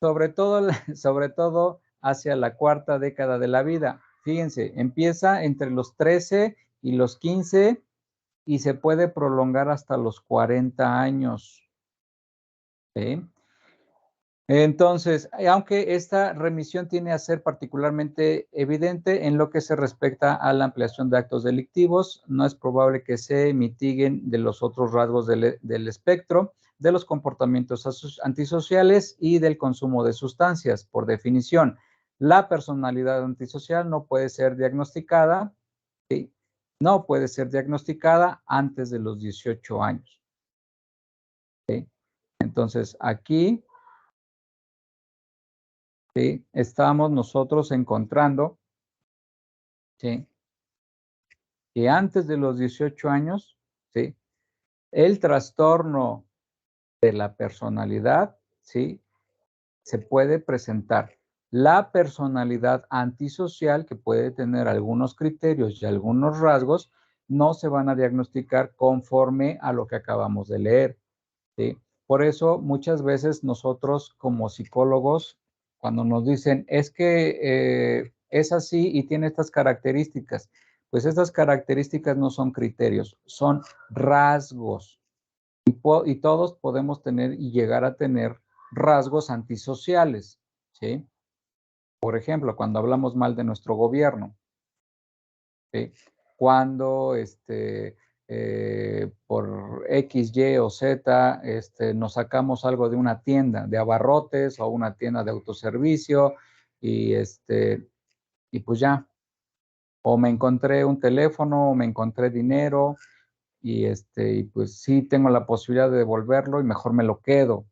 sobre todo hacia la cuarta década de la vida. Fíjense, empieza entre los 13 y los 15 y se puede prolongar hasta los 40 años. ¿Sí? Entonces, aunque esta remisión tiene a ser particularmente evidente en lo que se respecta a la ampliación de actos delictivos, no es probable que se mitiguen de los otros rasgos del espectro, de los comportamientos antisociales y del consumo de sustancias. Por definición, la personalidad antisocial no puede ser diagnosticada, ¿sí? No puede ser diagnosticada antes de los 18 años. ¿Sí? Entonces, aquí ¿sí? Estamos nosotros encontrando, ¿sí? Que antes de los 18 años, ¿sí? El trastorno de la personalidad, ¿sí? Se puede presentar. La personalidad antisocial, que puede tener algunos criterios y algunos rasgos, no se van a diagnosticar conforme a lo que acabamos de leer, ¿sí? Por eso muchas veces nosotros como psicólogos, cuando nos dicen, es que es así y tiene estas características, pues estas características no son criterios, son rasgos. Y todos podemos tener y llegar a tener rasgos antisociales, ¿sí? Por ejemplo, cuando hablamos mal de nuestro gobierno, ¿sí? Cuando por X, Y o Z nos sacamos algo de una tienda de abarrotes o una tienda de autoservicio y pues ya, o me encontré un teléfono o me encontré dinero y pues sí tengo la posibilidad de devolverlo y mejor me lo quedo,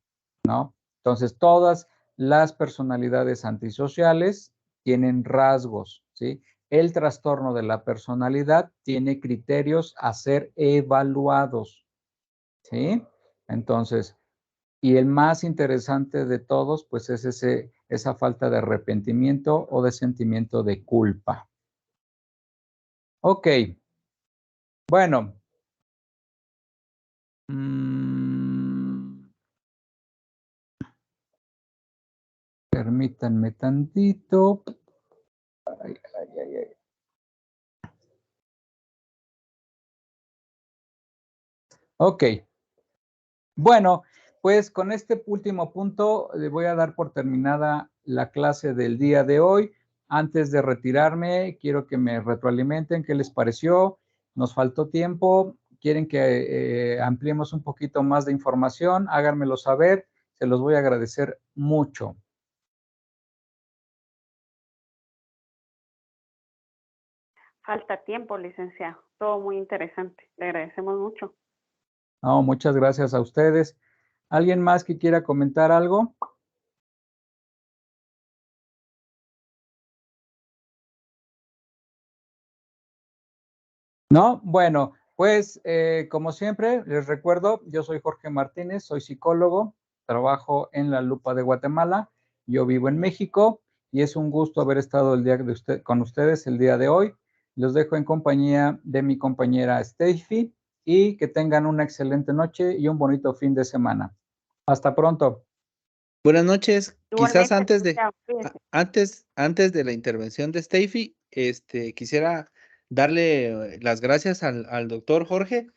¿no? Entonces, todas las personalidades antisociales tienen rasgos, ¿sí? El trastorno de la personalidad tiene criterios a ser evaluados, ¿sí? Entonces, y el más interesante de todos, pues es esa falta de arrepentimiento o de sentimiento de culpa. Ok, bueno. Permítanme tantito. Ay, ay, ay, ay. Ok. Bueno, pues con este último punto le voy a dar por terminada la clase del día de hoy. Antes de retirarme, quiero que me retroalimenten qué les pareció. Nos faltó tiempo. ¿Quieren que ampliemos un poquito más de información? Háganmelo saber. Se los voy a agradecer mucho. Falta tiempo, licenciado. Todo muy interesante. Le agradecemos mucho. No, muchas gracias a ustedes. ¿Alguien más que quiera comentar algo? No, bueno, pues como siempre, les recuerdo, yo soy Jorge Martínez, soy psicólogo, trabajo en La Lupa de Guatemala, yo vivo en México y es un gusto haber estado con ustedes el día de hoy. Los dejo en compañía de mi compañera Steffi y que tengan una excelente noche y un bonito fin de semana. Hasta pronto. Buenas noches. Quizás Igualmente, licenciado, cuídese. antes de la intervención de Steffi, quisiera darle las gracias al doctor Jorge